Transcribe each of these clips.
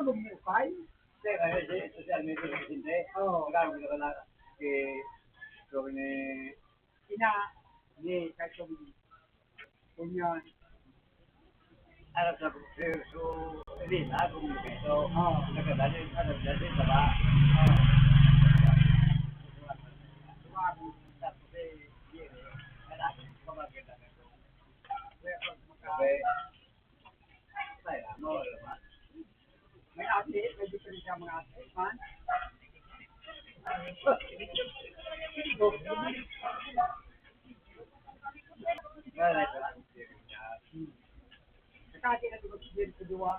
bumukay. Social media hindi. Oo. Magkakaroon ka na gawin ni Ina, hindi, kahit kung yan. alam sa so Elisa kung ito Oo. nagdadali dali sa ba. Tapos yun kaya kumaganda na ito. Saya mo naman. May ate, may diferensya mga ate, man. Wala ito lang. Nakati na ito sa kedua.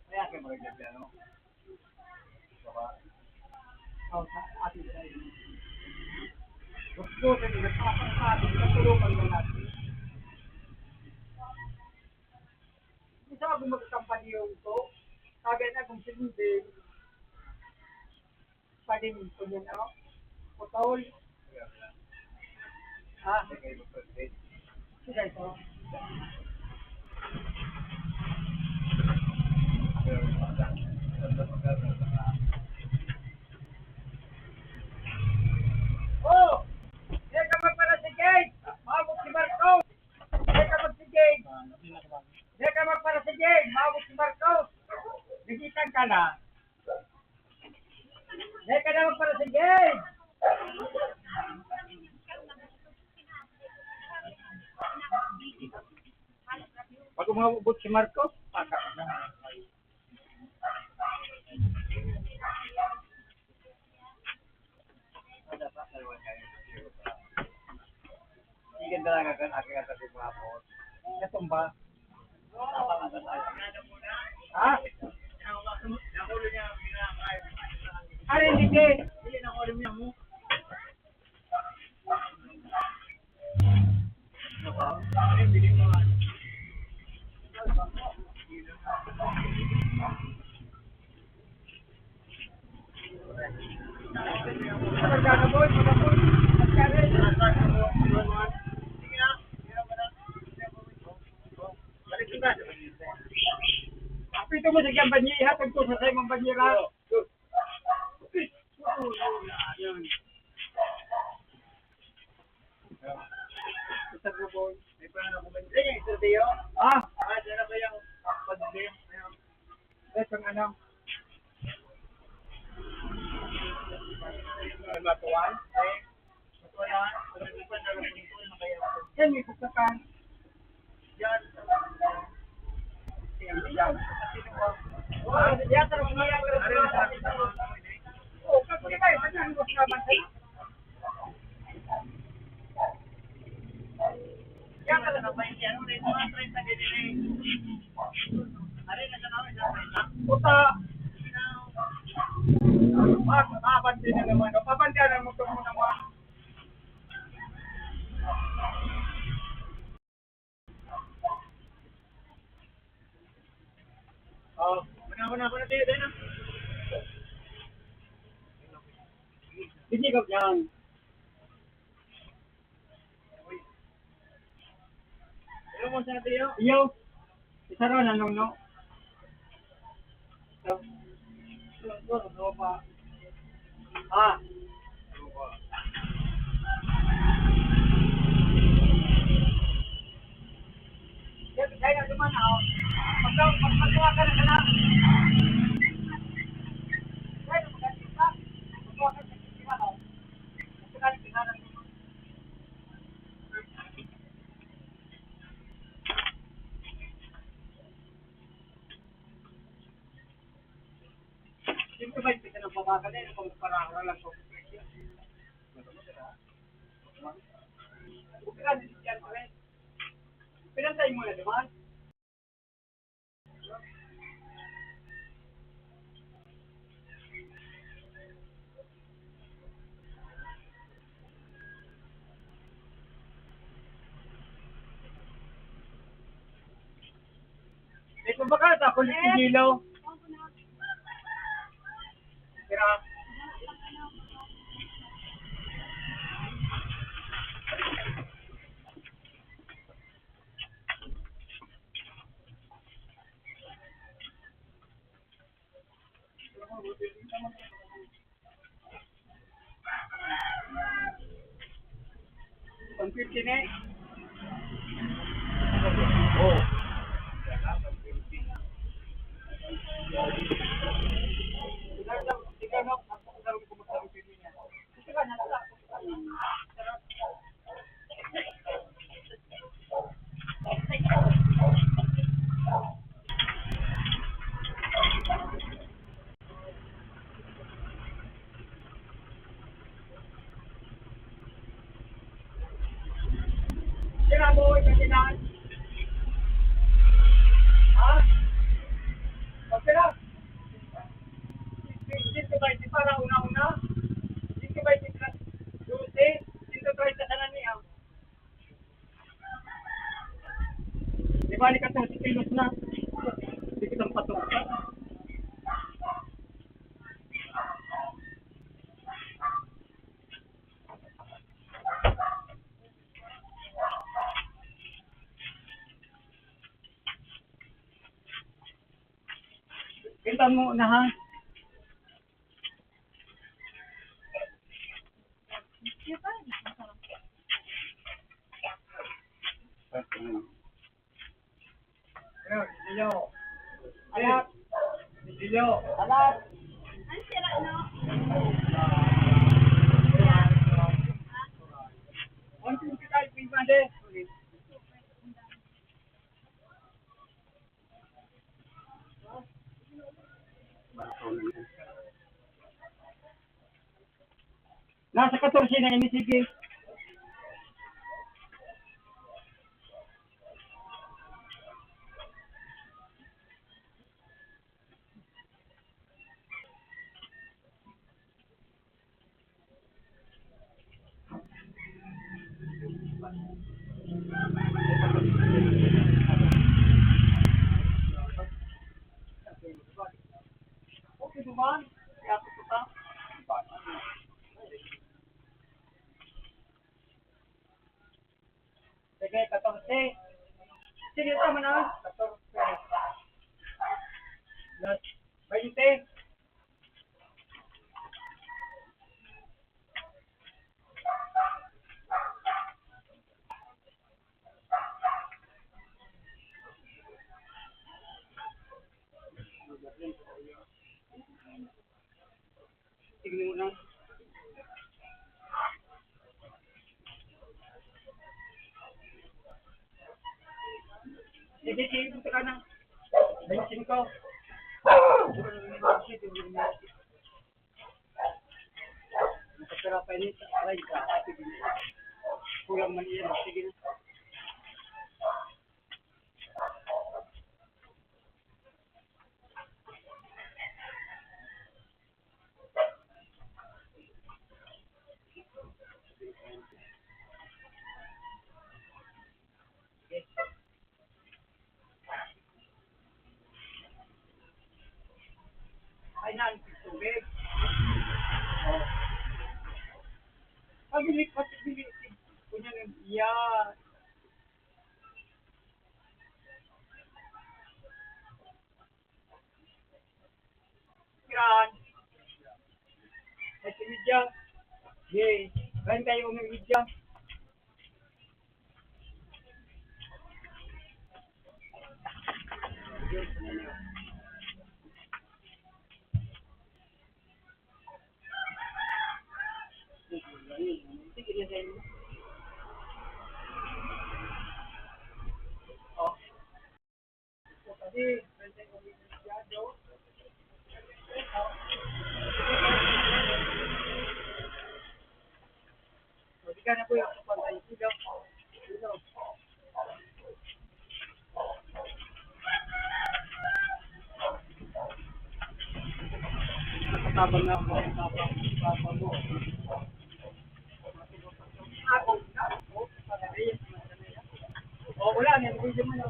Kaya kayo magaganda no. Diba? Oh, sa ate sa iyo. Gusto ko rin, nagpapasabi, natulungan mo natin. Isa ako magkampanya yung to, sabi na kung sinunod, pwede nito yun, ano? Putol. Ha? Sige ito. Oh! Hindi ka magparasigain! Maabot si Marcos! Hindi ka magsigain! Hindi ka magparasigain! Maabot si Marcos! Nagitan ka na! Hindi ka na magparasigain! Pag umabot si Marcos, paka na. Ikan talaga kan aking kata kumapot. Itong ba? Ha? Ano hindi? Hindi na ko alam niya mo. Magkano boy? Apito mo sa kiyang banyi, hatag ko sa sa'yo mong banyera. Isang na boy. May pa na kumanda yung studio. Ah, Diyan na ba yung pag-game? itong ano? May matuwan? Matuwan. Pero pa na lang po na kaya. Yan, may pagkakan. Yan. Yan. Oh, yan, tarong niya. Oh, kasi kayo, saan mo naman sa'yo? Yan ka lang ba yan? Ano na yung mga 30 din eh. Ari na sa namin sa Puta. Papansin na naman. Papansin na mo ito mo naman. Oh, mana tayo din ah. Bisigap yan. Ano mo sa tayo? Iyo. Isa ron, anong no? Ah. Kaya na naman ako. Magkawa ka na ka na. Kaya na magaling ka. Magkawa ka na ka na. Magkaling ka na. Siyempre ba hindi ka nang pabakalan kung parang lang ko. Pinantay mo na naman. Eh, kung baka ako sigilaw. Kira. 150 na eh. Oo. Sira mo, kailangan. Ha? Okay lang. Dito ba, hindi para una-una? Dito ba, hindi para Dute? Dito ba, sa kanan niya? Di ba, ni 14 kilos na? Hindi kitang patok. Kita mo na ha? Dilyo. Alat. Dilyo. Alat. Ang sira, no? Untung kita ipinman deh. Nasa 14 na ini, sige. Okay, duman. Kaya ako ito. Sige, 14. Sige, tama na. 14. Plus 20. Tignan mo lang. Sige, sige, punta ka na. 25. Nakasara pa ini. Aray ka. Kulang man yan. Sige na. Ay, naan, tubig. Oh. Pag-bilik, pag-bilik. Kunya nga, yan. Kiran. Ay, si Midya. Yay. Kain tayo ng Midya. Sige na tayo. Oh. Tadi, kain tayo ng Midya, Jo. Hindi ka na po yung kapantay. Silo. Silo. Nakatabang na ako. Nakatabang mo. Ako. Oh, wala. Nandito mo na.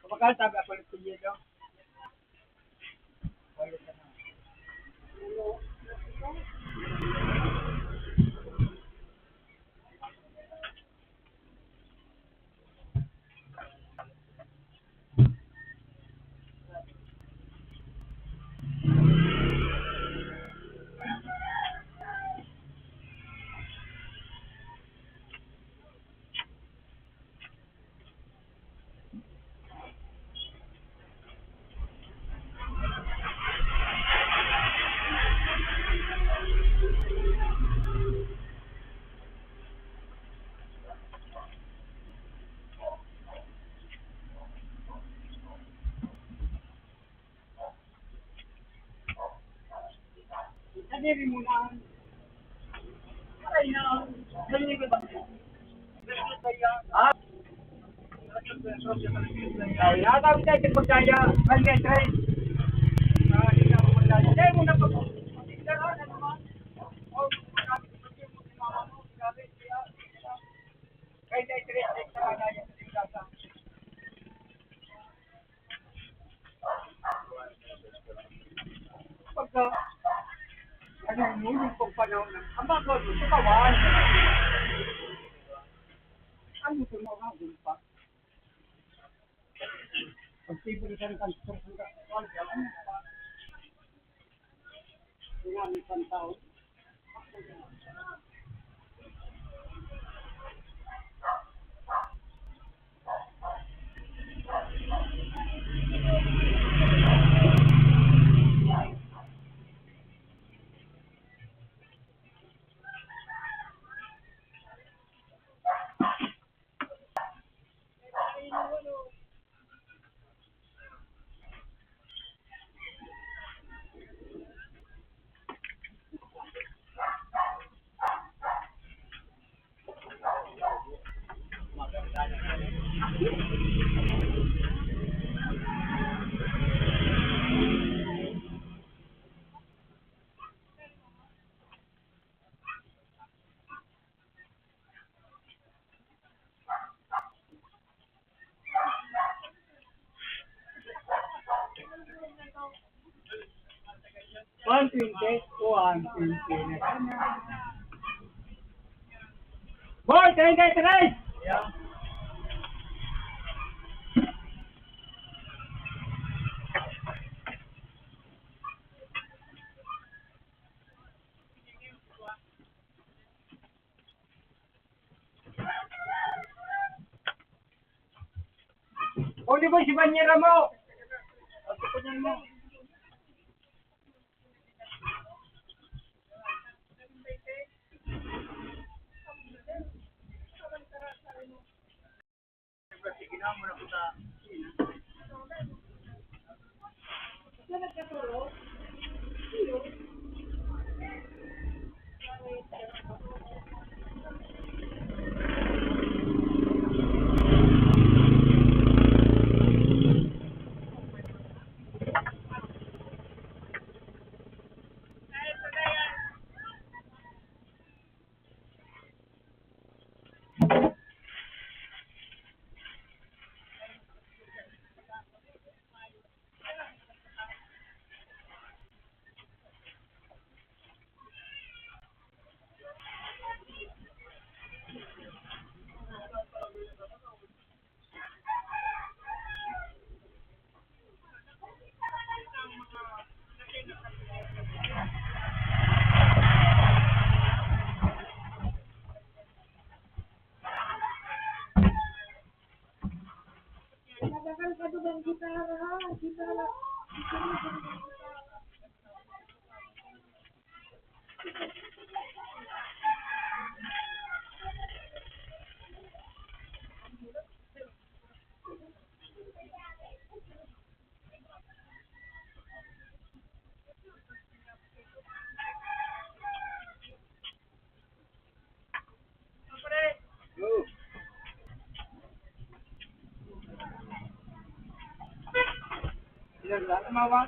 Kapag taga ako ng pilye daw. Kadiri mo na. Aray na. Ganyan ko ba? Ganyan ba yan? Ah, ay, natawag tayo sa pagkaya. Kanya, Trey. Hindi na ako magdaya. Hindi mo na pag... Pagkikaroon, ano ba? Oh, marami ko mo si mama mo. Grabe, siya. Kahit ay Trey, ay sa kagaya sa tingkasa. Pagka... Ano, ngunit kong panahon ng... Ang bago, ito kawan. Ano ito mo hanggang pa? Pag-tipo na ng construction ka, ano pa? Nga, may pantaon. One 120. Boy, 33! Yeah. Uli mo si Banyera mo! Pagkukunan mo. Sige na muna po sa... Ilan lang, mawa?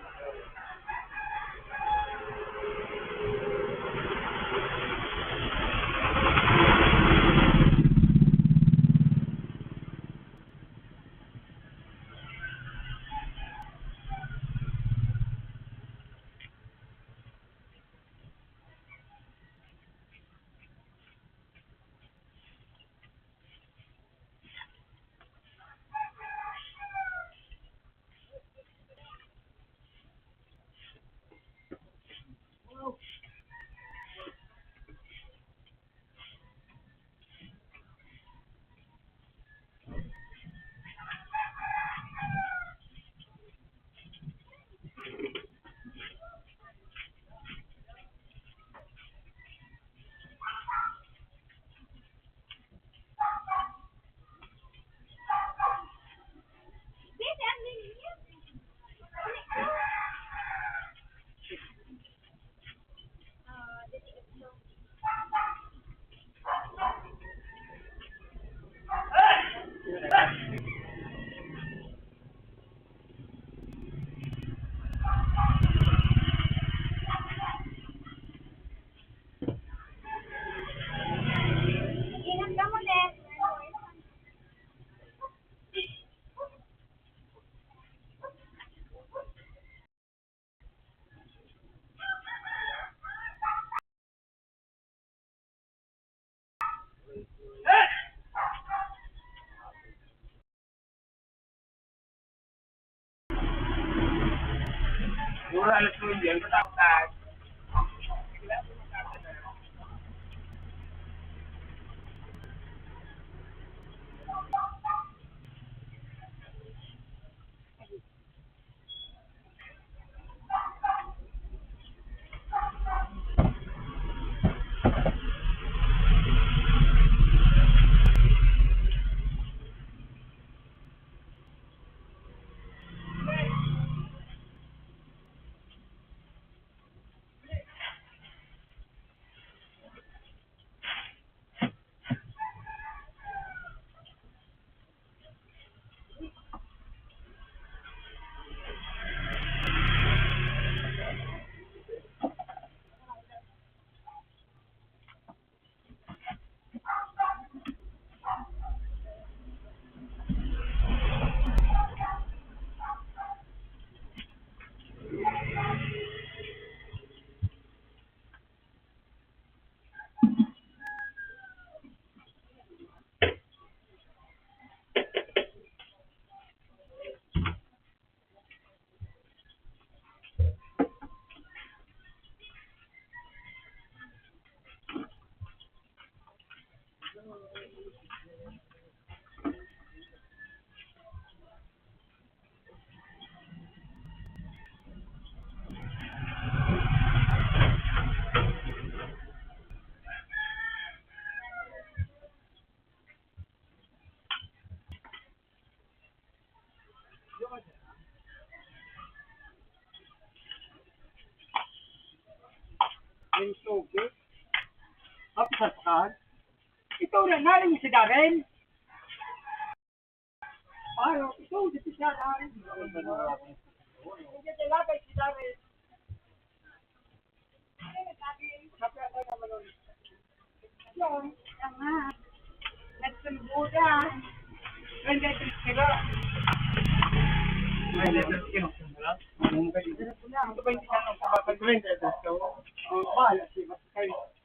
Mura alas ko yun, katakas. Yung sugi. Kapasarpakan. Ikaw na narin si Darren. Paro, ikaw dito siya Darren. Hindi talaga si Darren. Kapag naman ulit. Yun, tanga. Nagsulbuda. 23 kilo. 23 kilo. Ito ba hindi ka nang kapag 23 kilo? Bahala siya.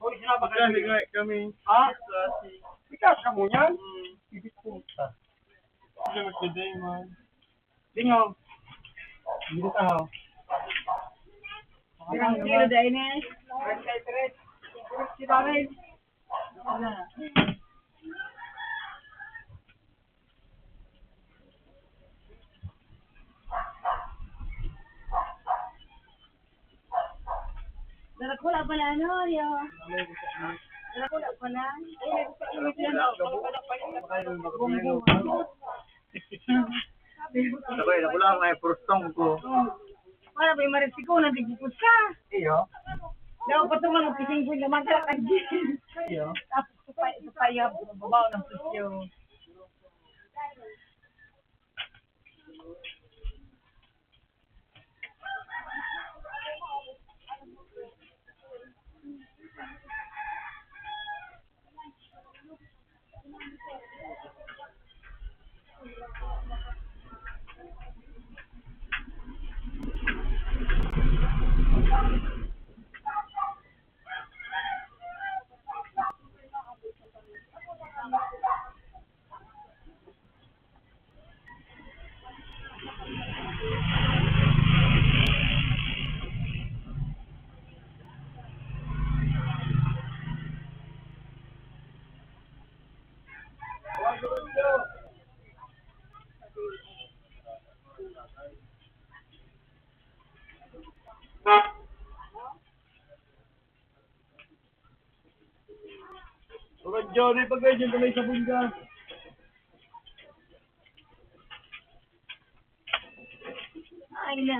Huwag sila ba kami. Ha? Ikaw ka mo yan? Ibig puta. Hindi magkaday, man. Dingong. Dito ka ho. Ilang kilo dahil eh? 23. Si Darren. Wala. Wala pala ano, yo. Wala pala. Sabay, nakulang na yung purstong ko. Para ba yung marisiko na digipos ka? Iyo. Daw pa ito mga pising ko naman ka din. Iyo. Tapos ito pa yung babaw ng presyo. Huwag Johnny, pag ganyan tuloy sa bunda. Ay na.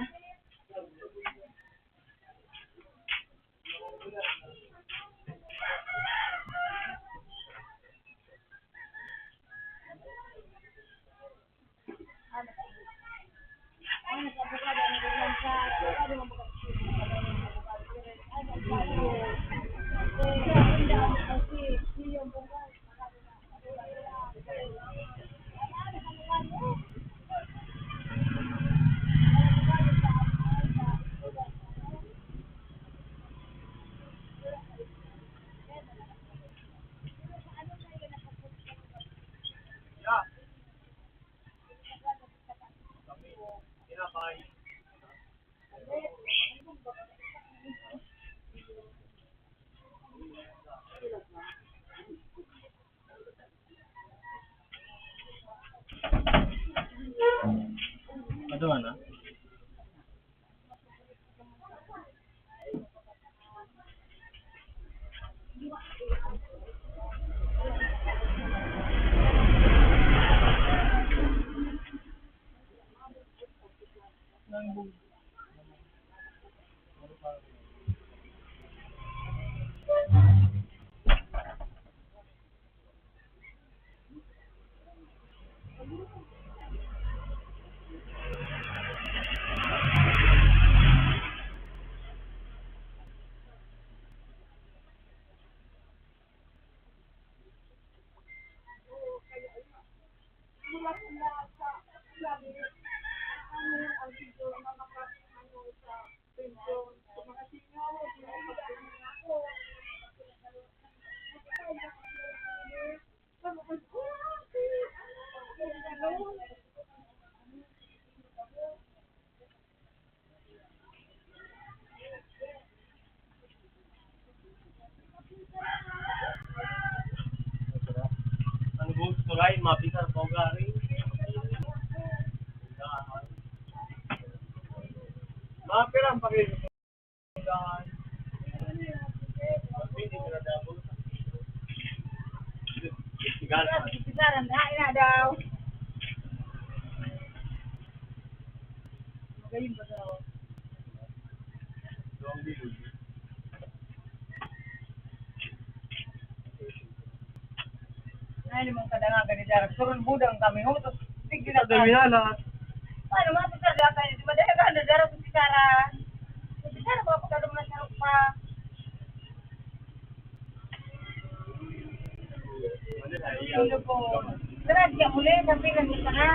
tinapay. Ano na? Ang gusto lain, mapisar ko gari. Mapirang pagin. Pisaran na ina daw. Magaling ba daw? Ay, limang kadangagan ni Darag. Surun budang kami. Hutos, tigil na Dami tayo. na lahat. Ano, mapisar na kayo. Di ba dahil ka na Darag sa pisaran? Sa pisaran, mga pagkadong na sarap pa. Tulo po. Sarad ka muli, sabihan mo ka na.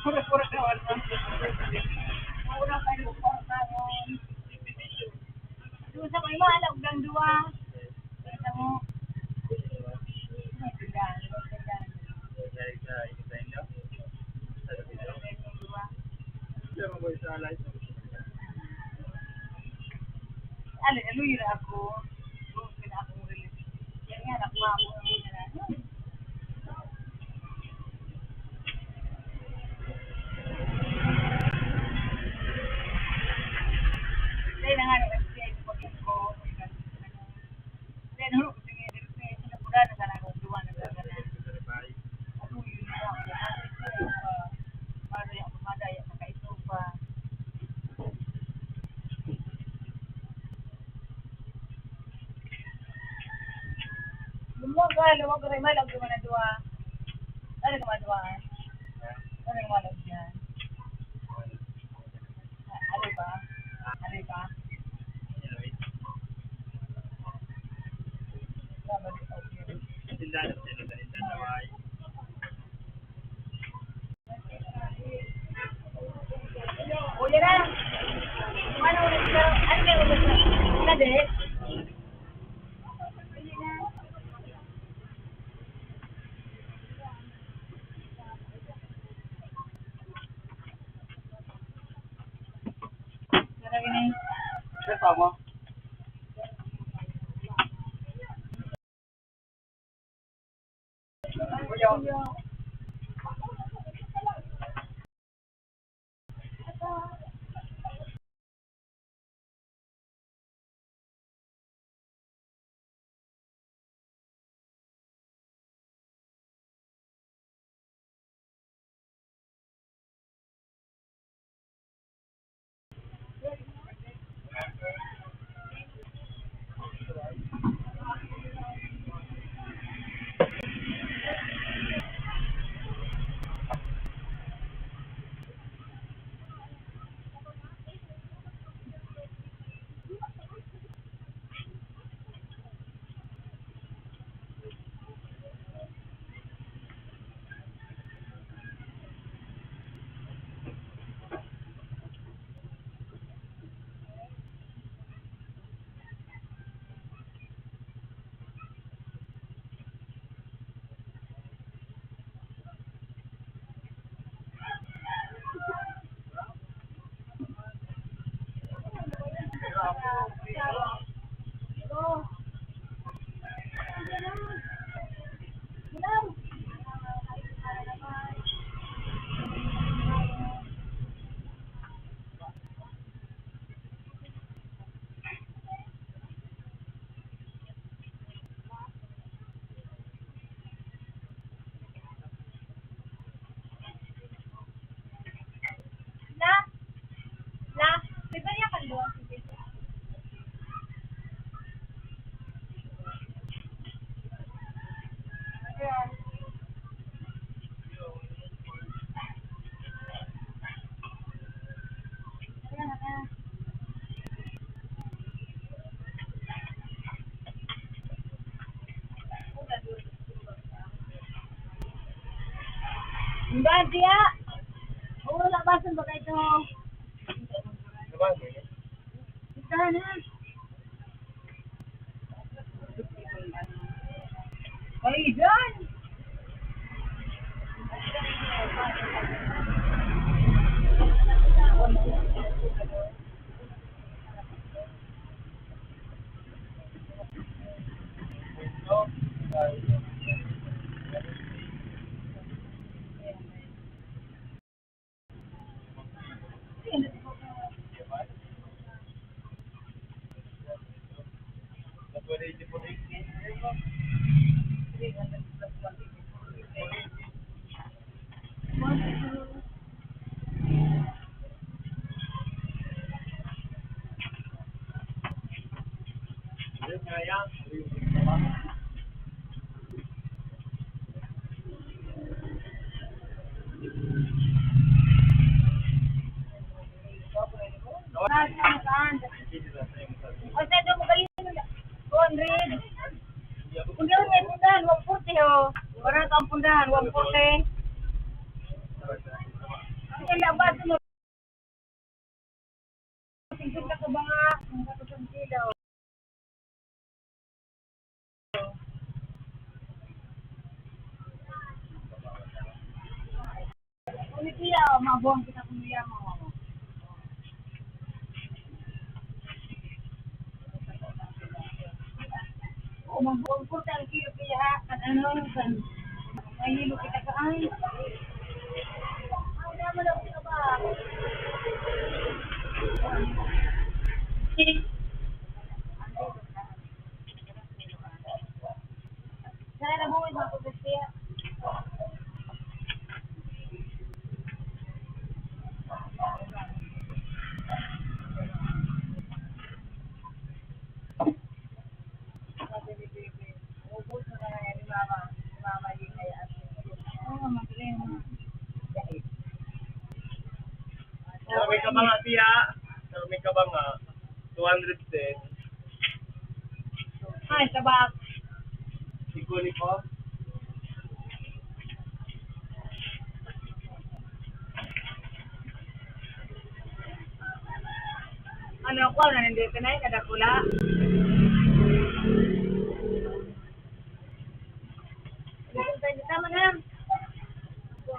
Pura-pura ka wala. Mauna kayo magporta yun. Doon sa may mahalag ng dua. Kita mo. Tindahan, tindahan. Aluy na ako. Doon na akong release. Yan nga, nakuha ko ng mga na. Dahil na nga nag-stay sa pagyan ko. Dahil nahulog ko tingin dito sa sinapuda na sana akong duwa na gagana. Aluy na ako. Madaya pa kaito pa. Lumwag ka rin malag yung mga dua. Ano yung mga dua? Ano yung malag yan? Ano ba? Ano ba? O yan na. Ano ulit ka? Ano yung ulit ka? Kade? Sarang ini. Siya tama. Bibigyan ka doon. Hindi, dia. Wala basan ba kayo? Ikahan na. Ay, dyan. Saan? O, saan doon mo galing? 200. Kung di may pundahan, 140 o. Wala kang pundahan, 140. Ang labas mo. Tingkod ka ba nga? Ang katusang kilo. Ulit iya, mabuang kita kumiya mo. O, mabuang po tayo kilo kaya kan ano, kan mahilo kita kaan. Ay, naman ako ka ba? Sana na buwis ako siya. Sabi ka ba nga, tiya? Sabi ka ba nga? 210. Ay, tabak. Sikuli ko? Ano ko, nandito na yung kadakula. Tama na.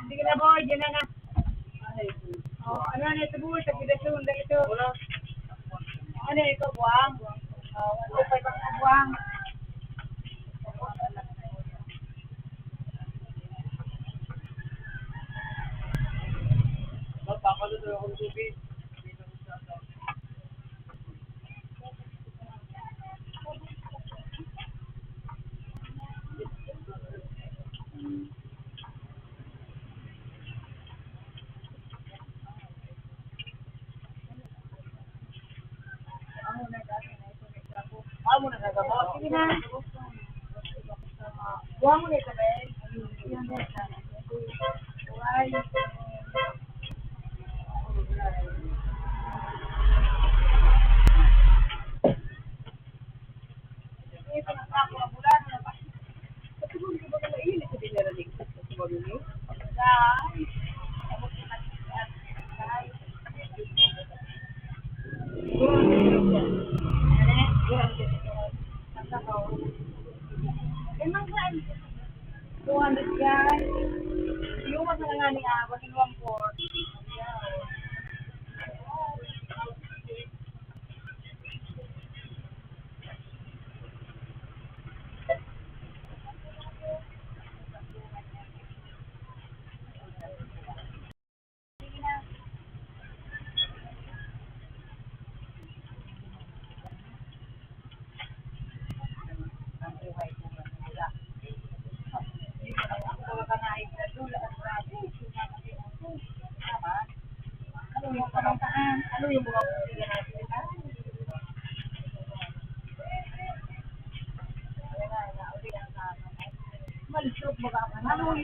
Hindi ka na boy, dyan na na. Ano na ito buhay, sa pidasyon, ito. Ano ito, buwang? Ano pa ibang buwang? Papalo na akong tubig. Amo na nagabot. Sige na. Buwang mo na ito, Ben. Buway. Ito na ako, bulan na ba? Ito mo, hindi ba na mainit sa dinarating? Ito mo, hindi? Dahil. Emang saan? 200 guys. Yung mas na nga ni Abot, yung 140.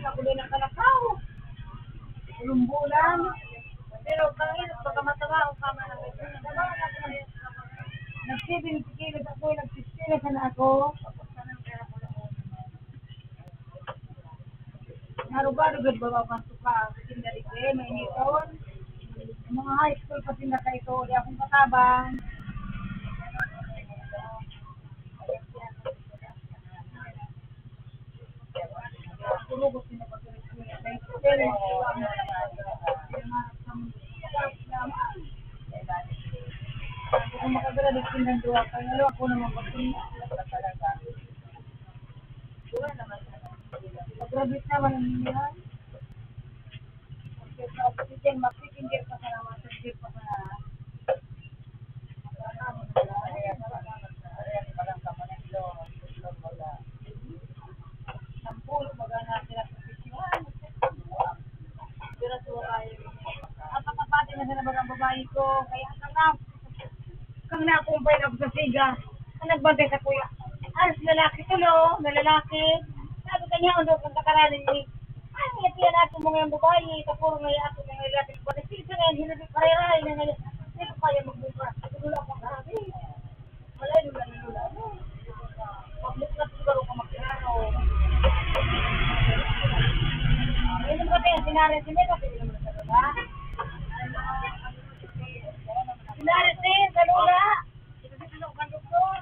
ako din ang kalakaw. Ulong bulan. Pero pangit, pagka mataba, ang kama na kayo. Nag-7 kilos ako, nag-16 na ako. Narugado gud ba pasok ka tinda dito may niton. Mga high school pa tinda kay ito, di akong katabang. Tulog sila pa kung makagraduate ng duwa kaya ako naman pag-graduate naman ang nangyayari. Kasi sa oxygen, magsikindir pa sa naman, sindir pa sa sampul, magana sila sa pisyon. Pero so ay ang pagkapati na sa bagang babae ko, kaya kang nakumpay ako sa siga, ang nagbantay sa kuya. Aras lalaki tulo, na lalaki. Sabi kanya, ano kang kakaranin ni, ay, ngitiyan ako mga yung babae, kapuro ngayon ako mga lalaki. Pati sisa ngayon, hinabi pareray na ngayon. Hindi ko kaya magbuka. Tulula ko sabi. Wala, lula. Public na siguro ka magkano. Ayun naman kaya, sinarin si Mega, pwede naman sa lula. Sinarin din, sa lula. Kasi sino ka doktor.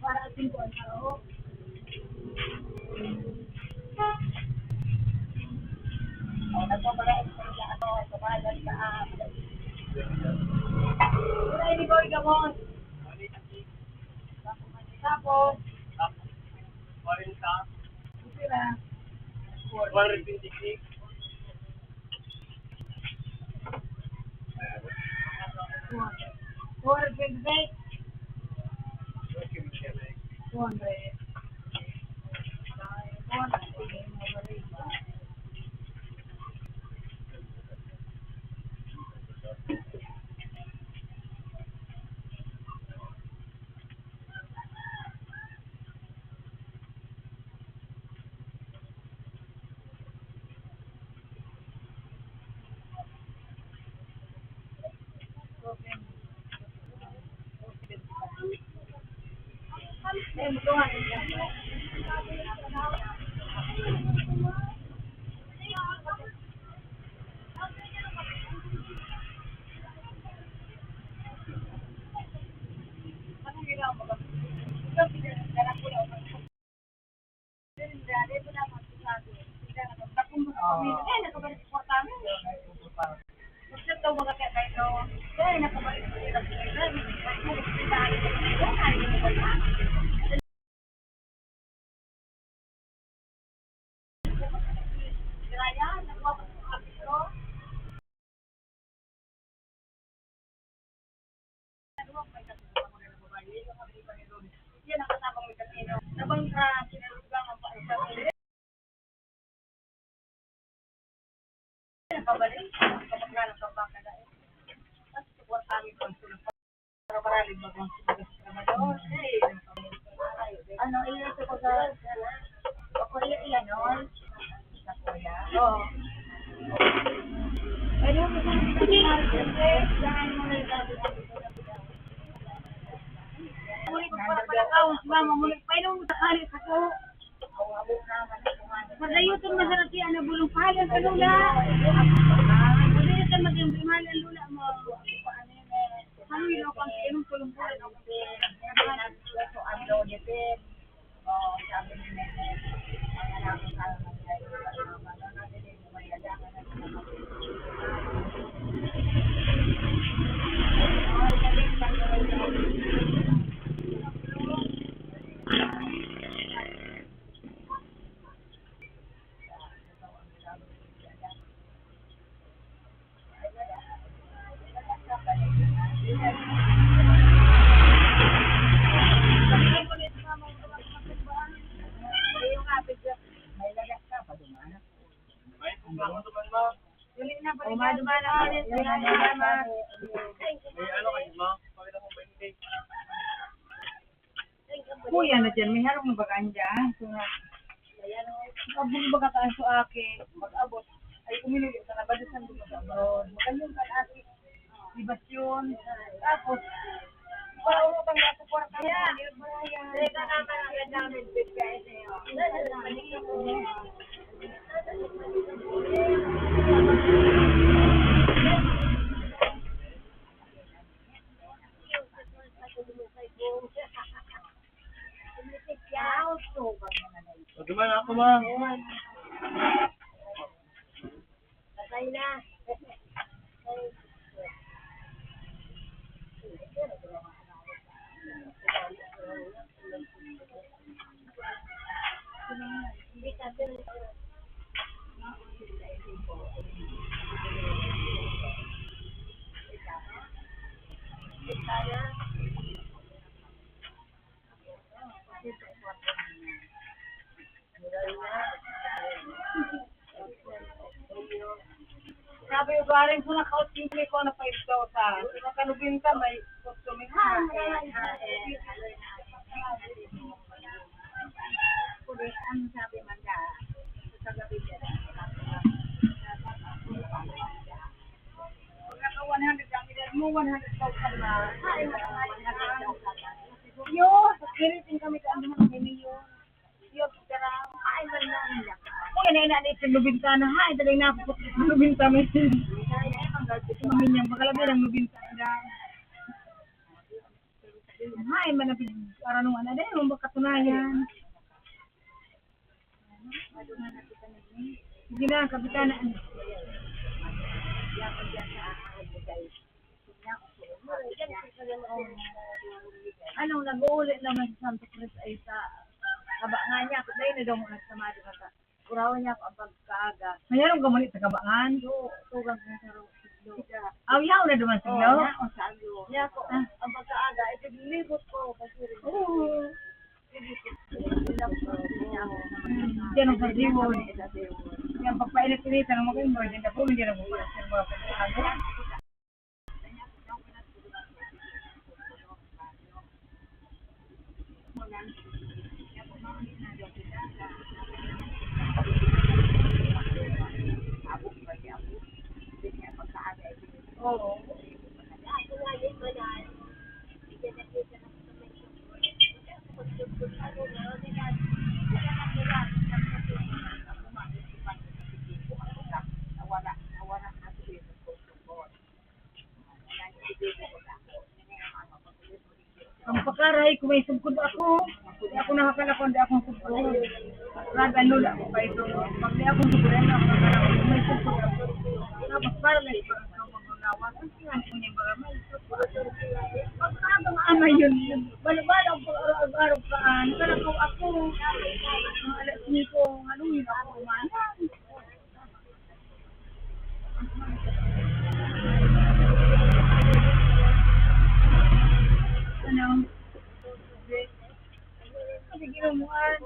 Para ating ko ang tao. Nagpapagain sa mga kumalan ka. Wala, hindi ko ikamon. Tapos, 40, sila. 126. 428. 200. Yan ang kasama mo kanino. Nabang ka, sinalugang ang paisa. Nakabalik, kapag lang ang bangka dahil. At subuan kami kung sila para maralig bagong subugas sa Ramadan. Ano, ilan sa pagka, ako ilan nun? Sa kuya? Oo. Pwede mo sa dahil mo na yung muli ko para palakaw, mama, muli pwede mo sa kalit ako. Madayutan masarap yan na bulong pahalan sa lula. Madayutan maging bimahan ang lula mo. Ano yun ako ang sinong pulong-pulong ako. Ang lodipin. Sabi ni Nene, ang alam ko sa Kuya na dyan, may harong na bagaan dyan. Abot ba ka tayo sa akin? Mag-abot. Ay, kumili ka na. Badasan ko sa abroad. Magaling ka na ate. Libasyon. Tapos, para ulo kang nasa kwarta. Yan. Teka naman ang gandamit. Bigay sa'yo. O, duman ako, ma. Patay na. Sabi ko, galing ko na kausimple ko na 5,000. Kung kanubinta, may customer ha. Ang sabi man ka, sa gabi dyan. Pag naka 100, ang edad mo 100,000 na. Yo, sa kiritin kami ka ang mga miliyon. Yo, kara, ay man na nila. Kung ina na ito lubinta na, hay, daling na ako lubinta mo. Maminyang bagalabi ng lubinta na. Hay, manapig aranungan na din, mga katunayan. Sige na, kapitana. Anong nag-uulit naman sa Santo Cruz ay sa kabangan niya. Kung dahil na daw muna sa mga kata. Kurawan niya ako ang pagkaaga. Mayroon ka muli sa kabangan? Oo, tugang ko sa siglo. Yaw na duman siglo? Oo, sa agyo. Niya ko, ang pagkaaga, ito libot ko. Oo. Diyan ang sardiwon. Yan, pagpainit-initan ang mga imboy, din na po, hindi na po sa mga pagkaaga. Oo. Ang pakaray, kung may sugkod ako, hindi ako nakakalakon, hindi akong sugkod. Ragan lula ako pa ito. Pag di akong sugkod, hindi ako nakakalakon, kung may sugkod ako. Tapos para lang parang sa mga lawan, ang singan ko niya mga may sugkod. Pagkabang ama yun, balabalaw ko araw-araw kaan, kalakaw ako. Mga alas nito, ano yun ako umanan. Ano? Kasi ginamuan.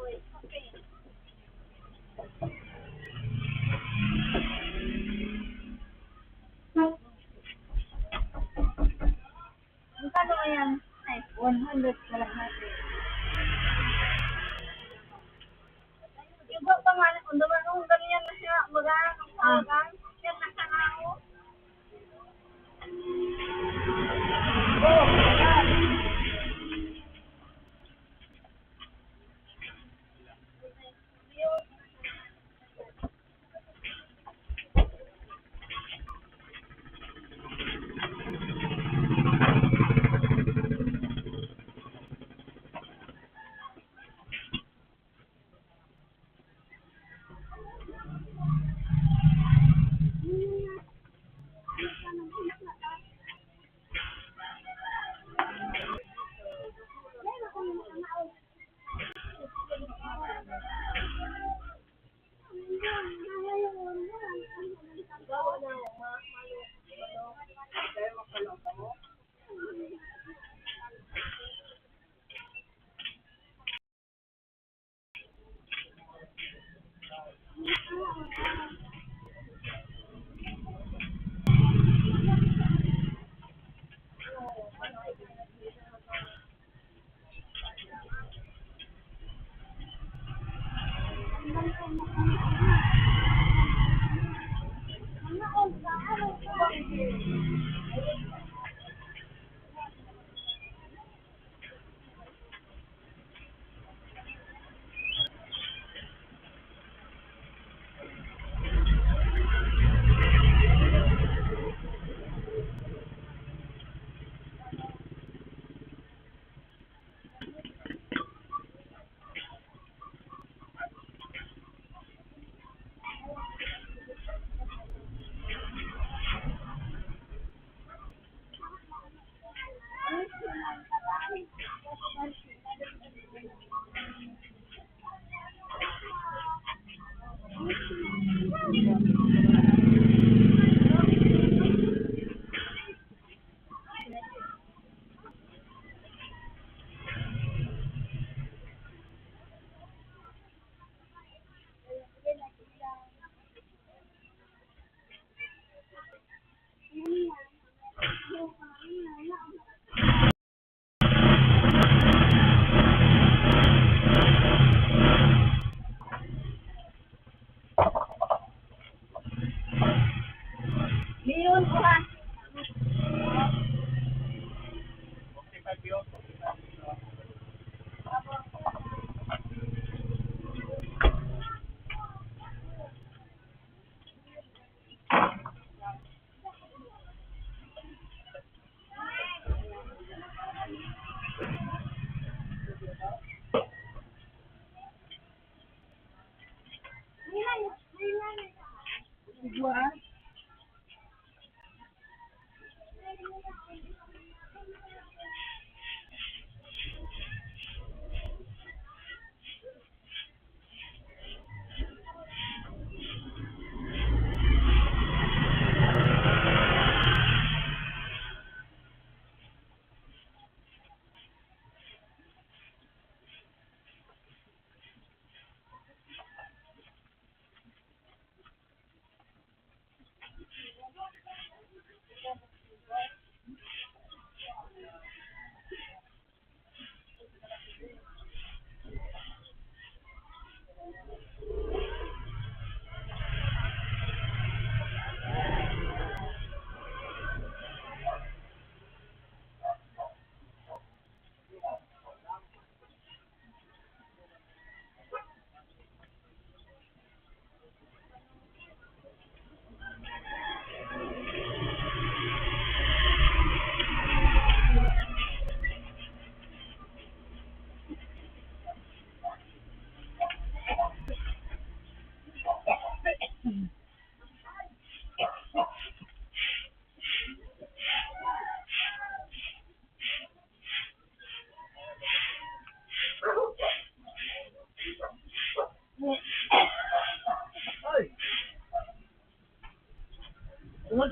Ang kano yan? Ay, 100 na lang natin. Iba pa nga, kung naman nung ganyan na siya, mag-aaral ng tawagan, yan na siya na ako.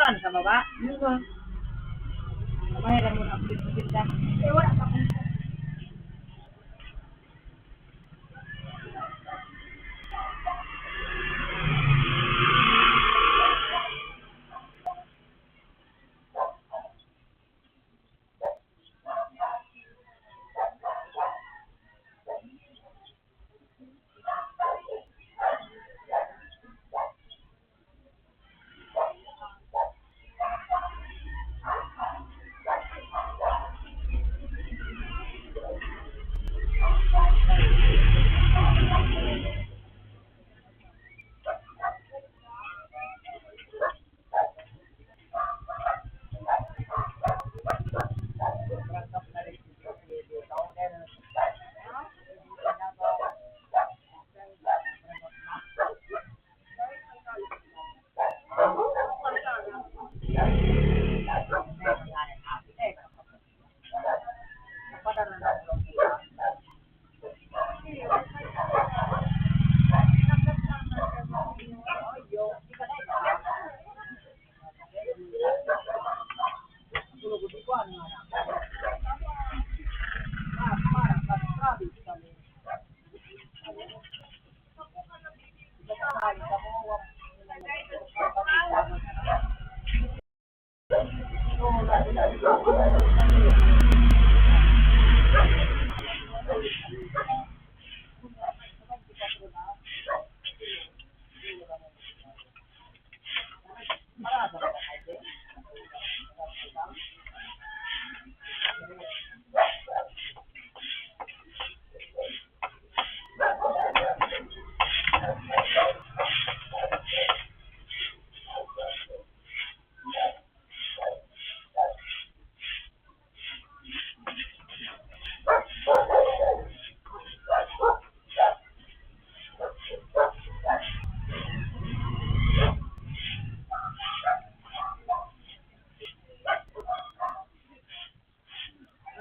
Saan? Sa baba? Mahiram mo na ang pinta. Wala pa kung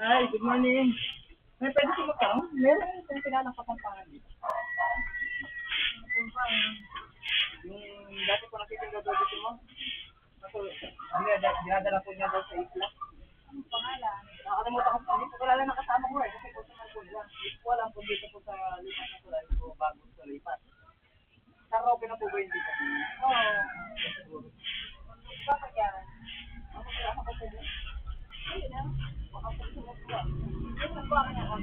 Ay, good morning. May pwede ko magtanong? Meron kung kilalang Kapampangan dito. Yung dati ko nakikinig daw dito mo. Ako, dinadala ko niya daw sa isla. anong pangalan. Nakakalimutan ko, hindi ko kilala na kasama ko eh. Kasi kung saan ko lang. Hindi ko alam kung dito po sa lipat na tulay ko bago sa lipat. Sa Roque na po ba yung dito? Oo. Bakit yan? Ako kilala ko po dito. Ayun na. Baka po sa mga tuwa. Yung nagbuha ka niya ako.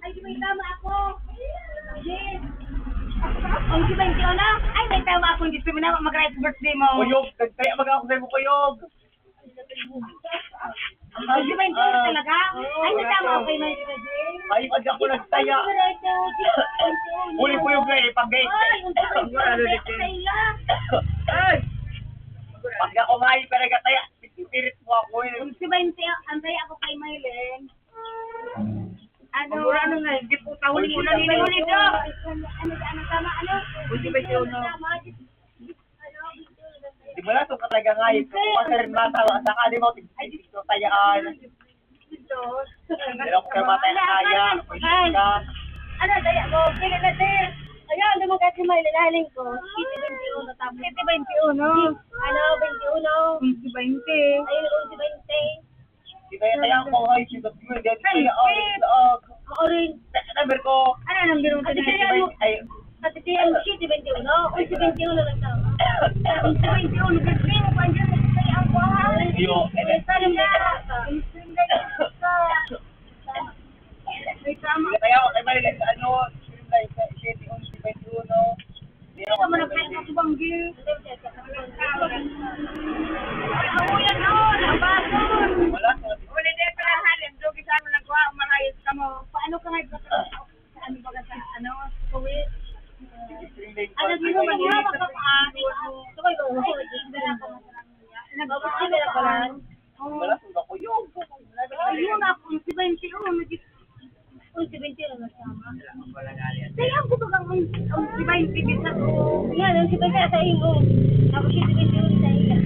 Ay, di may tama ako. Yes. Ang si 21? Ay, may tama ako. Hindi mo na mag-right birthday mo. Kuyog, kaya mag-ako sa'yo mo kuyog. Ang si 21 talaga? Ay, may tama ako kay may birthday. Ay, pag ako nagtaya. Uli kuyog na eh, pag-gay. Ay, ang si 21 sa iya. Ay! Pag ako may panagataya, pipirit mo ako eh. Ang si 20, antay ako kay Mylen. Ano? Ano nga, hindi po tahuli mo na nila Ano ulit. tama, ano? Hindi ba siya uno? Di ba na ito kataga nga yun? Kung kasi rin matawa, saka di mo tigil tayaan. Pero kung kayo matay na kaya, pwede ka. Ano, daya ko, pili na din. Ayan, lumagat si Mylen, haling ko. City 21, tapos City 21. Ano, 21. 20. Ayun, 20. Di ba yung tayaan ko, ay, sibat mo, hindi tayaan, laog. Ako rin. Number ko, Ano, nang gano'n ay, At ito yung shit, 21. Uy, 21 lang tama. 21, nag-dream ko, andyan mo kaya ang buhay. Yo, Salim na. May tama. kaya ako kay Maylin, ano, streamline sa 7-11-21. Hindi ka man nagkaya sa banggi. Ako yan, nabason. Wala, Uli din pala halim, dogi sa amin nagwa, umarayos ka mo. Paano ka nga ano ba ka sa ano, kuwi? streamline Ano dito ba niya magpapaani? Ito kayo ko, nagpapakita na pala. wala, suga ko yun. Ayun ako, yung 71, yung 71 na sama. Kaya ang kuto kang ang 70 na ko. Yan, ang 70 sa iyo. Tapos yung 71 sa iyo.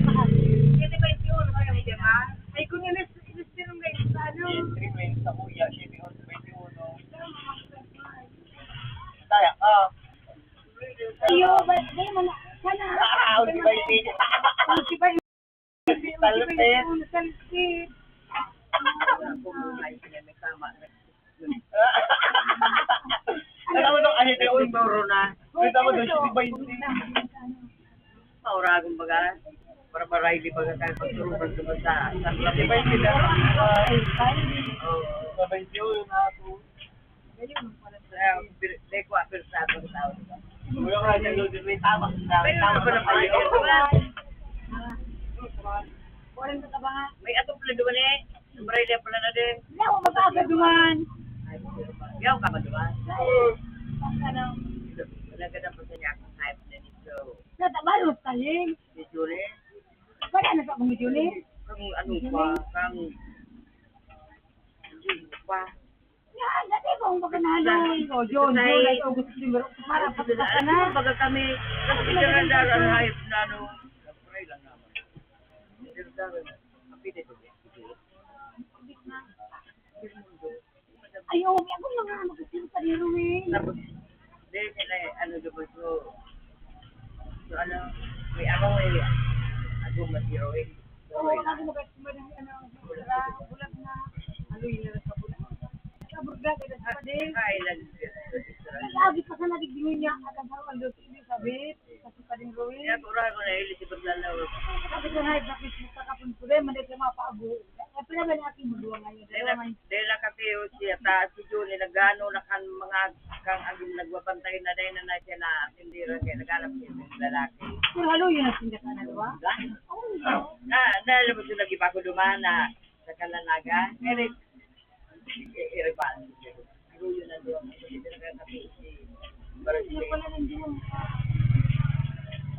71 kayo, di ba? Ay, kung ilis-ilis-ilis kayo sa ano. Streamline sa kuya, 7-11-21. Taya ka. Ayo, ba, di man, sana. Di ba yung Ang 71. Talapit. Alam mo nung kahit yung toro na, kita mo doon si Bay. Pauragong baga. Para marayli baga tayo pagturukan sa Si Bay sila. Sabay siyo yung ako. Dekwa, pero sa atong tao. Wala ka na yung may tama. Pero ano ba naman yun? Walang katabangan. May atong pala duman eh. Marayli pala na din. Hindi ako magkakaduman. Yaw ka ba duman? Ano? Wala ka na po sa niya akong hype na nito. Natabalot tayo. Si Julie, Wala na sa akong Julie. kang ano pa, kang... pa. Yan, dati ko ang pagkanalo. O, John, July, August, September, para patas ka na. Baga kami, kasi pinarandar ang hype na ano. Pray lang naman. Kapit ito. Ayaw, may ako lang nga magkasino pa rin, Ruin. Tapos, hindi nila ano diba so ano, may ako may agong masiro eh. Oo, ako magkasino rin, bulat na. Ano yun na sa bulat? Sa burga, kaya sa padeng. Kailan Lagi pa sa nagigingin niya, at ang harap ang doon, hindi sabit. Kasi pa rin, Ruin. kaya pura ko na ilis si paglalaw. Sabi ko na, na Facebook sa kapon ko rin, manday ka mapaago. Eh, pala ba na aking maduwa ngayon? Dahil na kasi siya ta si Julie nagano na kan mga kang agim nagwabantay na dahil na siya na tindira kaya naghanap siya ng lalaki. Pero halo yun ang sindak na diba? Alam mo sila giba ko dumana sa Kalanaga. Eric Iripan. Siguro yun na doon. Kasi pinagkakapi si Hindi pala rin din yung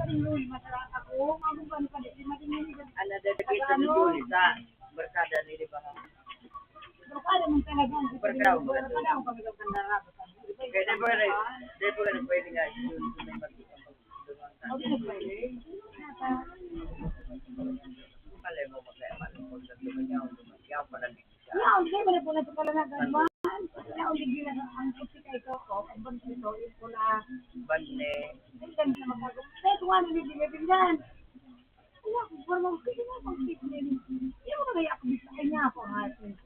paring Ruin, masarap ako. Mamang ba, nakalit, matingin nila. ano dedicate si Julie sa barkada ni Liba. Pero kada mong talagang Barkaw. kada mo kami kagandara. Kaya di ba na pwede nga yun may magkita O, di na pwede. Malay mo malungkot sa lumayaw pala dito siya. Yan, hindi mo na po na sa palanagan man. Yan, hindi na ang puti kay Coco. Ang bunso ito, yung pula. Bande. Hindi kami na magkagawa. Kaya kung ano hindi binibigyan. Wala, kung parang kaya na mag-fitness. Hindi mo na kaya ako bisa kanya ako.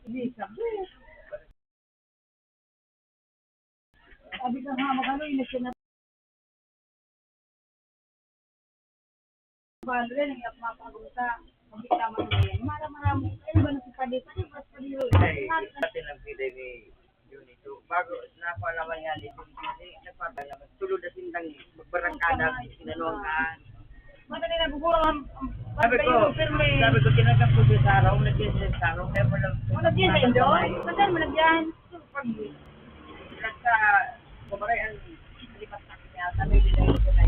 Hindi, sabi. Sabi ka nga, magkano yun na siya na. Balo rin, hindi ako mapagulta. Magkita mo na yan. Marami. Ano ba na si Padi? Padi, mas Padi yun. Ay, natin ang pili ni Junito. Bago napalaman nga ni Junito, nagpapalaman. Tulod na sindang magbarangkada, sinanuangkaan. Madali na gugurang ang Sabi ko, kinagap ko sa araw, nag-isis sa araw, kaya mo lang. Malagyan sa Indo? Saan malagyan? Ilang sa, kumaray ang lipat sa kanya, sabi nila yung kunay.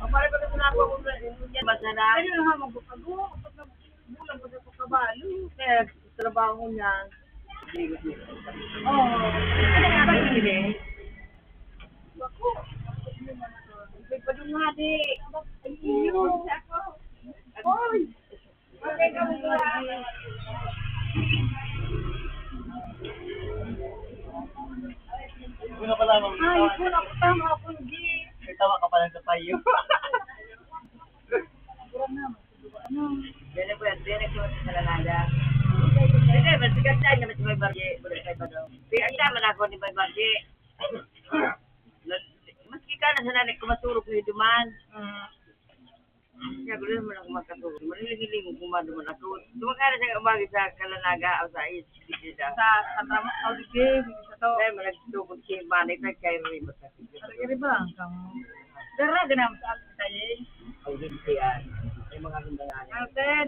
O, pare ko na sinabi ko kung masana. Pwede na nga magbukago. Kapag bulang pa sa kabalo. Kaya, trabaho niya. Oo. Ano nga ba yun? Ako. May padungadi. Ayun. Oy. Okay ka mo Una pa lamang. Ay, kung ako tama ako hindi. May tawa ka pa lang sa tayo. Kurang naman. Ano? Dene ko sa Kalanaga. Hindi, masigat tayo naman si Bay Barje. Bulay kay Bado. Ang tama na ako ni Bay Barje. sa nanik ko maturok ni Duman. Kaya gulo naman ako magkaturok. Maniling-iling kung maduman ako. Dumakara siya umagi sa Kalanaga o sa Isbisida. Sa tramo auditive sa to. Kaya managtukod siya manay na kay Riba sa Ari ba kang dara ganam sa tayo. Auditian. May mga gundangan. Alten.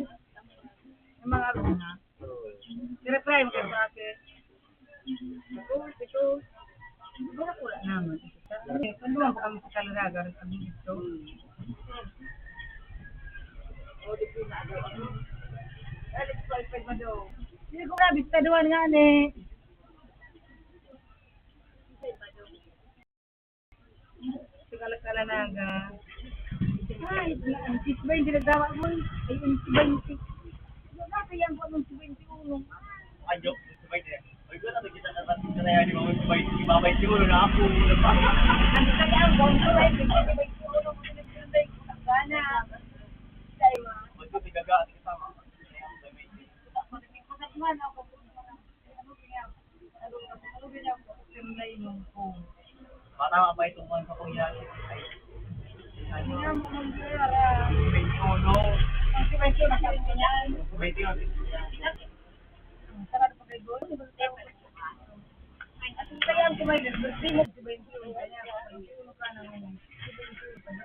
Yung mga runa. Tira-try mo kayo sa akin. Ito. Wala naman. Panduan pa kami sa Kalaraga. Sabi dito. Hindi ko na bistaduan nga ni. Sa Kalaraga. Ay, ang sisba yung ginagawa mo. Ay, ang sisba yung dati yan po ang 21. Ayok, sabay din. Ay, ko na kita na natin na yan, ibabay siguro na ako. Ang kaya ang buong ko ay may siguro mo nilagay ko ang gana. Say ma. Mag-ito tigaga, kasama. Masakman ako. Ano kaya ko? Tinlay mo ko. Para mapay itong mga kong yan. Ano nga mo ng pera? 21. Ang sibay-sibay na kami yan. 21. Sarap pa kay Goy. Kaya ang kumain, birthday mo, 21 kanya. Ano ka nang 21 pa na?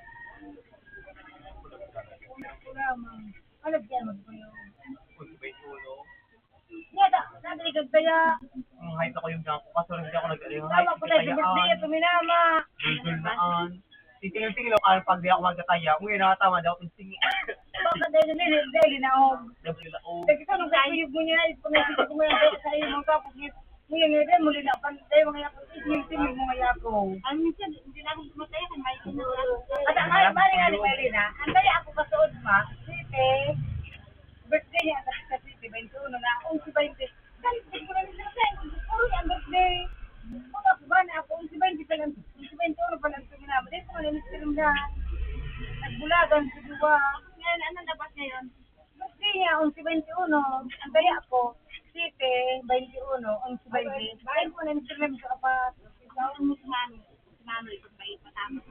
Wala mang. Alam yan mo ko yung. 21. Yada, nagligag kaya. Ang height ako yung dako. Kaso hindi ako nag-aling. Tama ko na sa birthday at tuminama. Duldul naan. Titingin-tingin ako pag di ako magkataya. Kung nakatama daw, tingin. Baka dahil nila, dahil na Dapat nila, oh. Kasi sa nung kayog mo niya, ipag-isip ko mo yan sa iyo, mga kapos niya. Muli nga din, muli na pantay, mga yako, isimil mga yako. Ang minsan, hindi na akong tumatay, kung may sinuro. At ang mali nga ni Maylina, antay ako kasuod ma, Siti, birthday niya, sa Siti, 21 na, kung si 20, galit ko na nila sa puro ang birthday. Mga po ba na ako, si 20 pa lang, si 21 pa lang ito ginama, dito ko na nisirim na, nagbulagan, si Dua. Ngayon, ano labas ngayon? Birthday niya, ang si 21, ang daya ako, Siti, 21, ang si 20. Bayan ko na nisirim sa apat. Gawin mo si Mano, ito ba ipatama?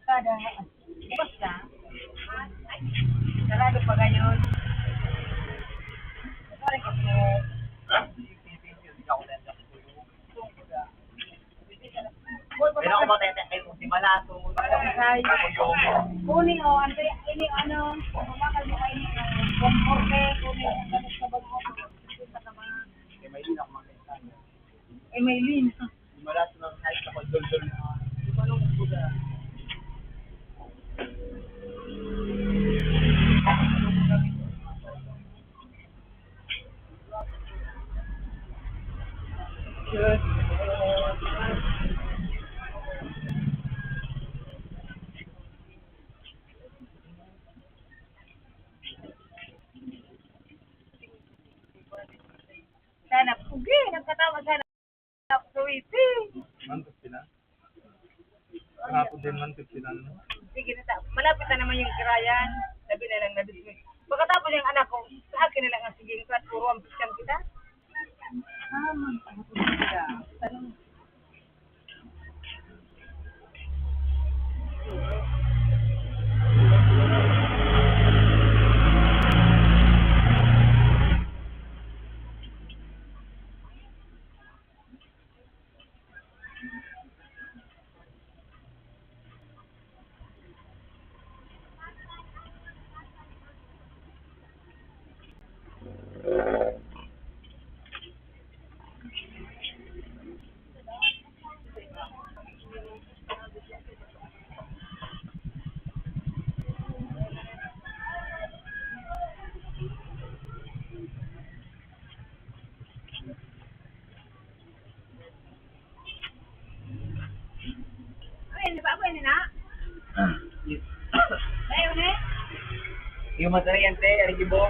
Kada, bukas ka? Sarado pa ngayon. Sorry ka po. Pero ako matete kung si Malaso. Ay, kunin o, ini ano, mamakal mo kayo ng komporte, kunin ang ganit sa bago ko. Kaya may ilang makita. May lin. Si Malaso ng height ako, duldul na. Di ba nung buda? Sana, pugi, nagkatawa sana. Suwiti. Mantap sila. Kahapon din mantap sila. Sige na malapit na naman yung kirayan. Sabi na lang na dismiss. Pagkatapos yung anak ko, sa akin na lang ang siging kat, puro ang piskan kita. Tanong. Ay, ba ni na? Ayo ne? Yung matariante, Arigibo.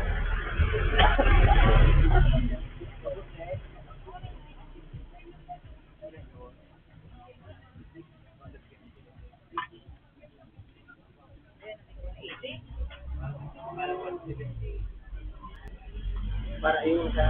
Para yung sa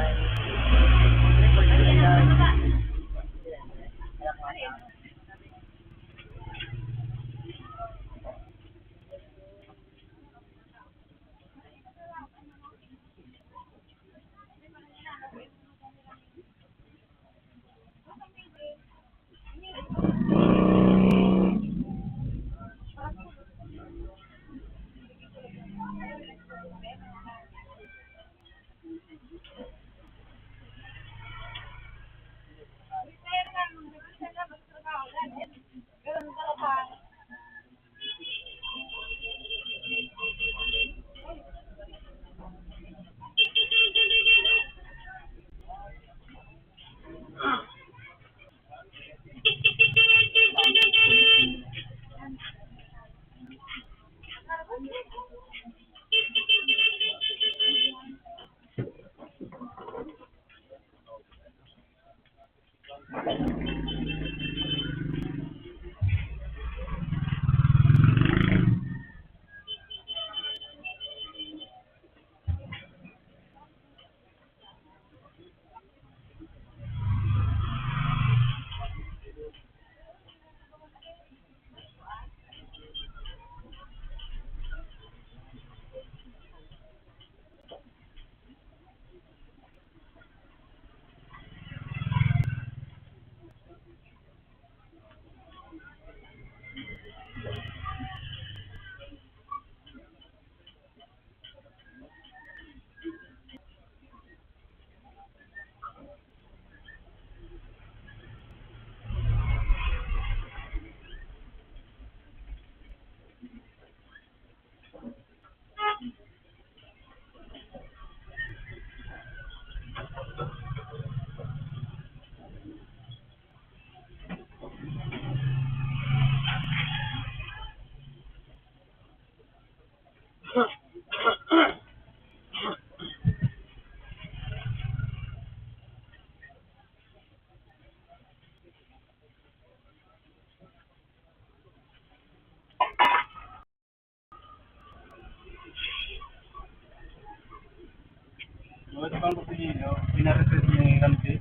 Ang Busino, pinareset ni Ramsey.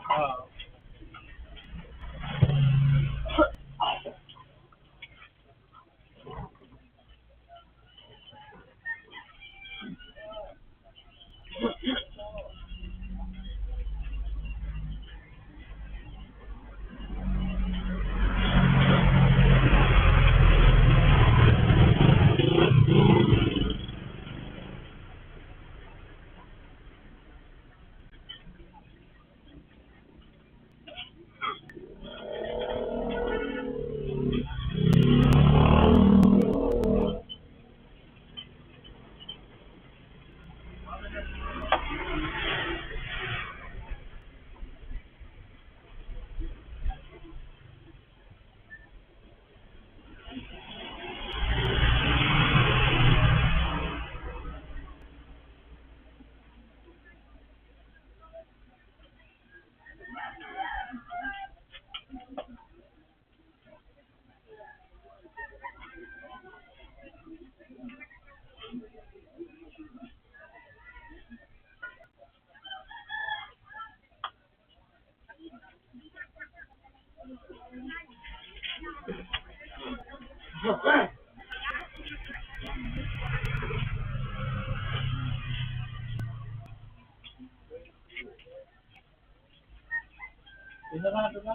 Oo. Isa na ito na.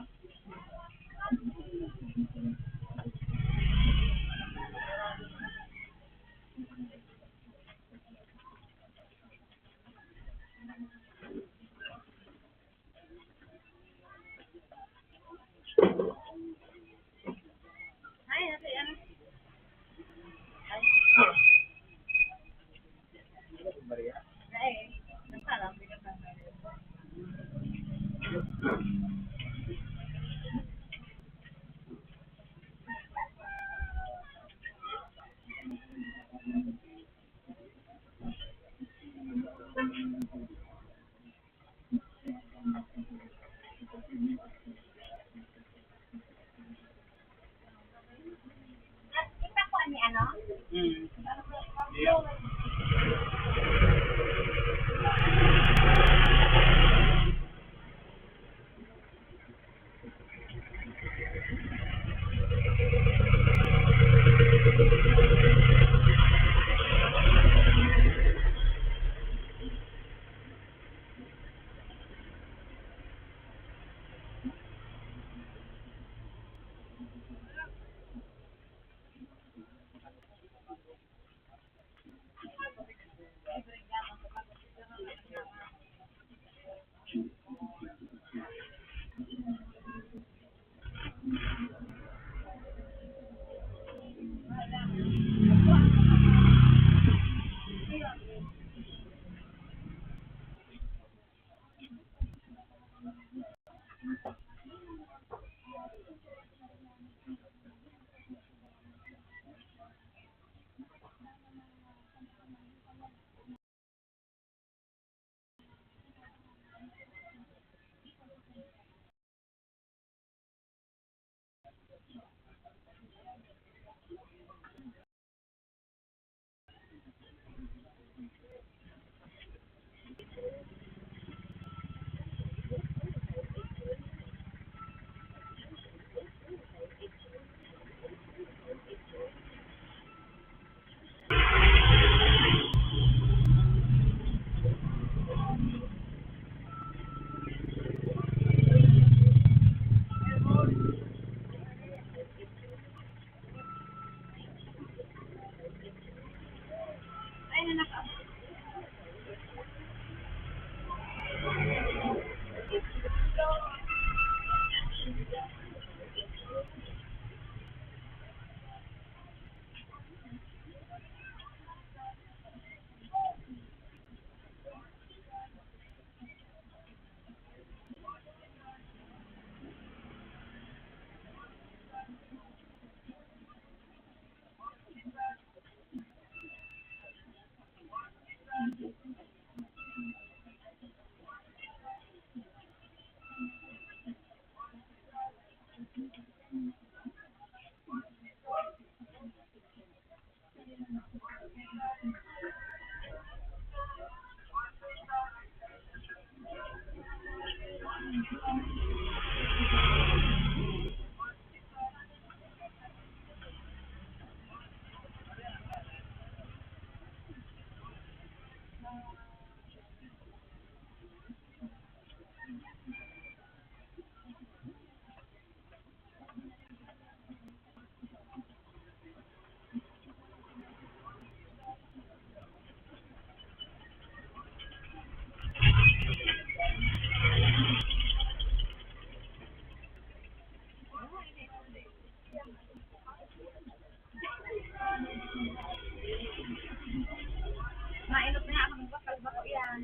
Yeah. Mainot na ako ng bakal bako yan.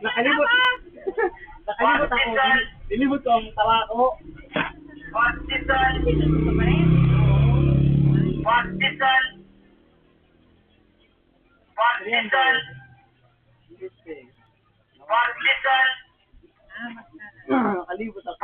Nakalimot. Nakalimot ako. Nilimot ko ang tawa ko. Nakalimot ako.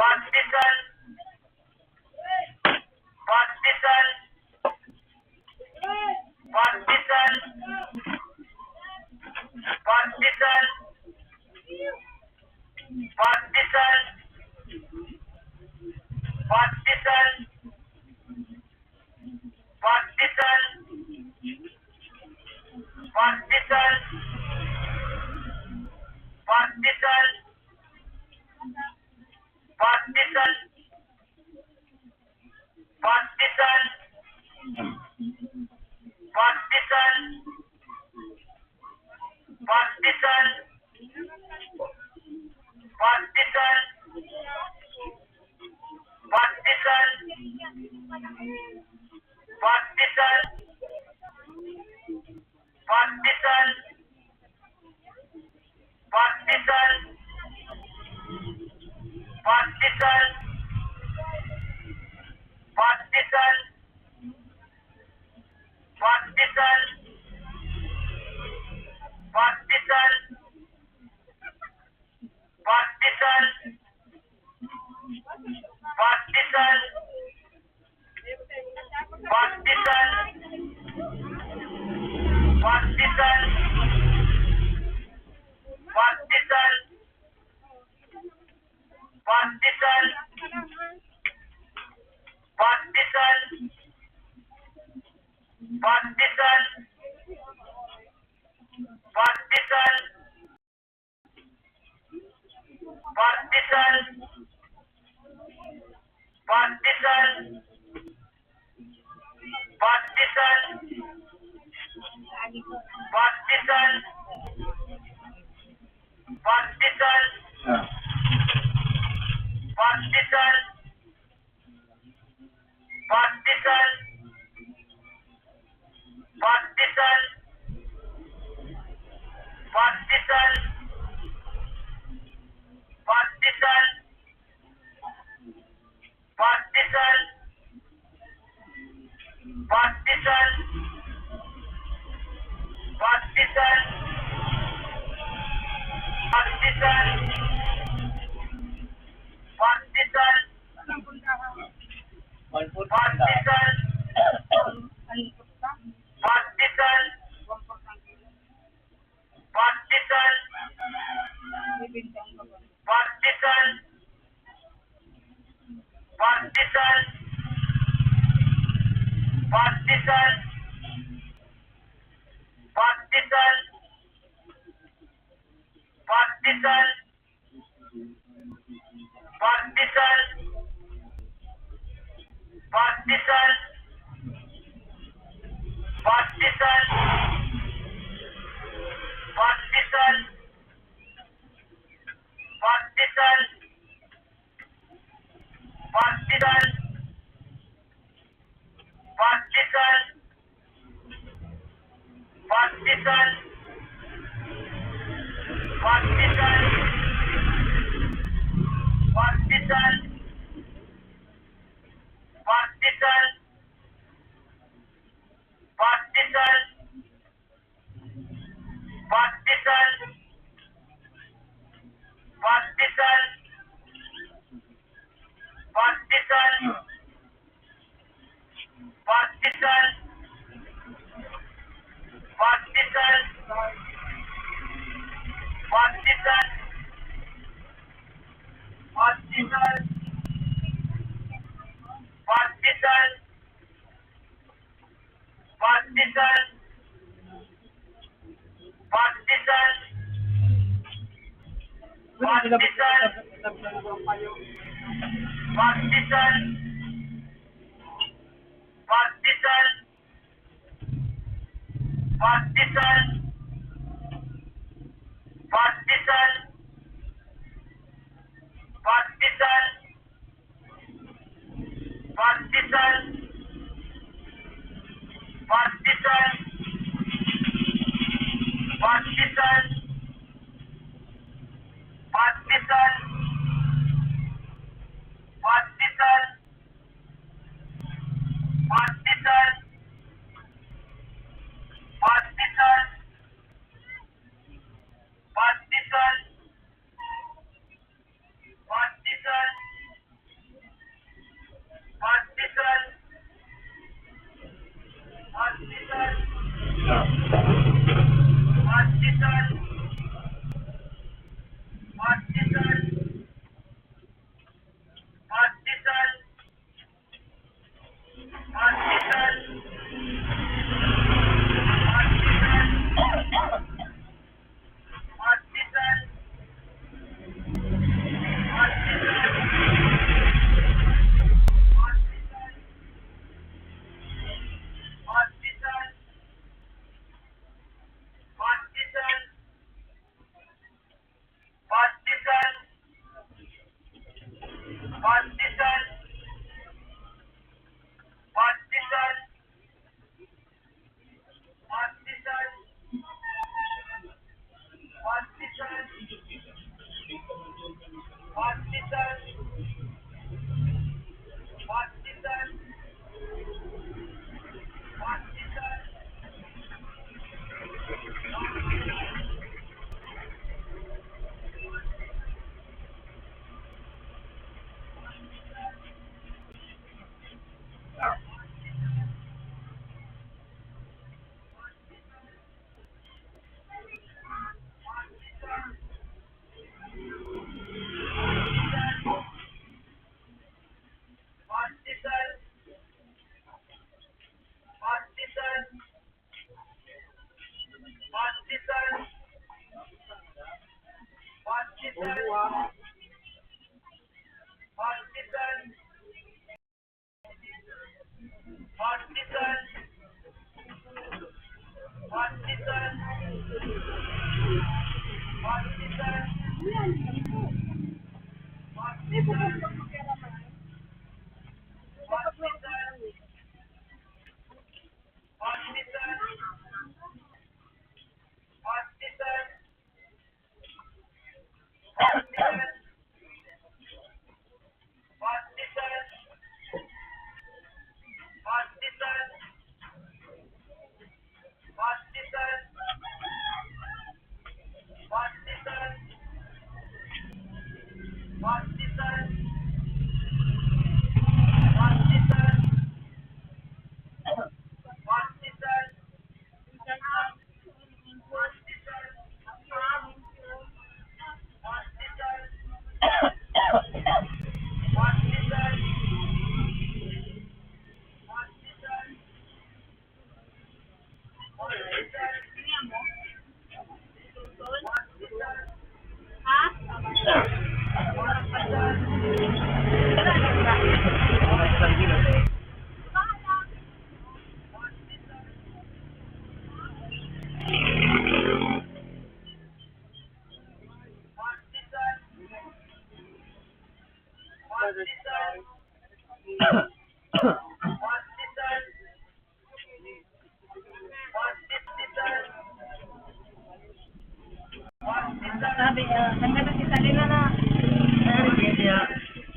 Sabi, hanggang na si Salina na.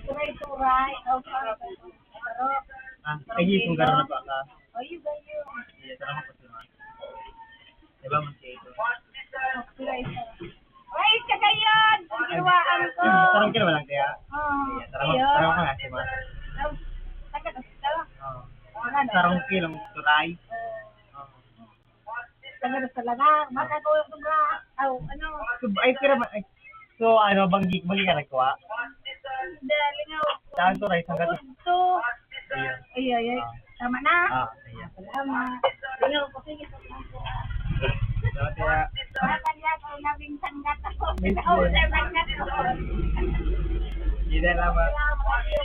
Turay-turay. Pero, Kaya kung gano'n na ba ka? oh, you ba yun? Iya, salamat po sila. Diba mo siya ito? Ay, kagayon! Pagkiwaan ko! Sarang ka naman lang kaya? Oh, Sarang ka nga si Ma. Taga na sila. Oo. Sarang kilang turay. Taga na sila na. Makagawa ko ba? Ano? Ay, kira ba? So, ano, banggi ka nagkuha? Dalingaw. Saan turay? Saan ka to? Ito. Ay. Tama na. Iya. Salamat. Lingaw ko. Sige. Salamat kaya. Kaya ko nabing sanggat ako. Miss Oh, you. sanggat ako. Hindi na laman.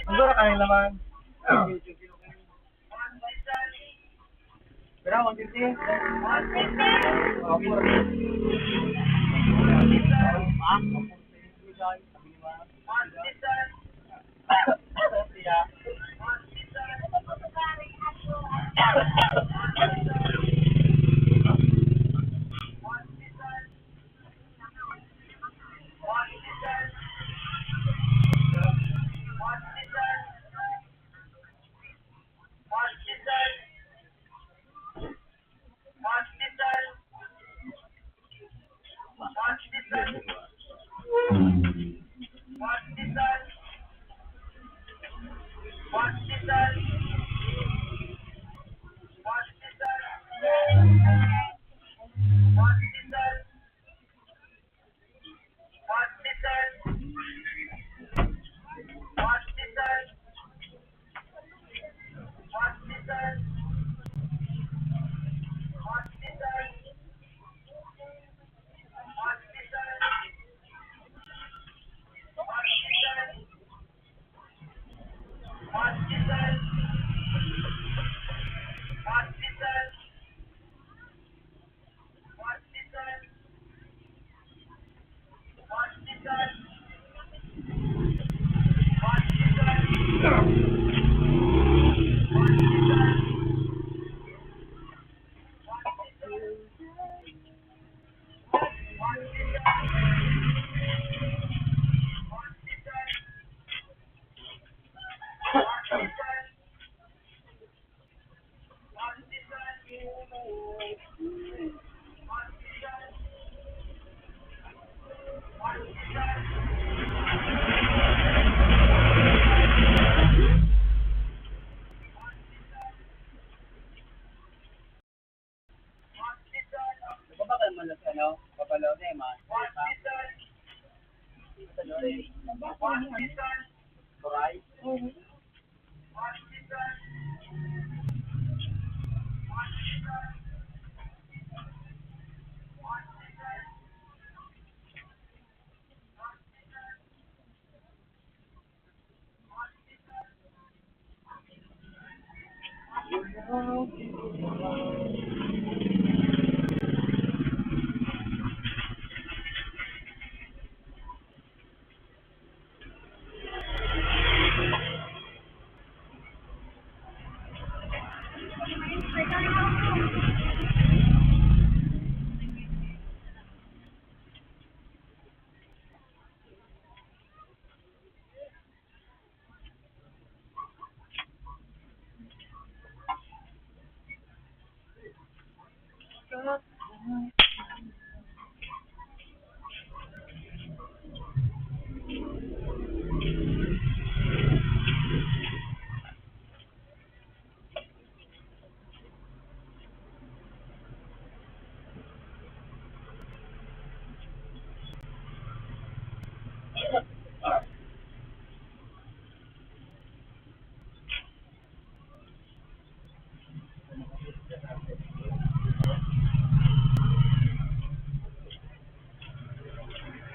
Siguro kami laman. Pero, mag-titi. Okay.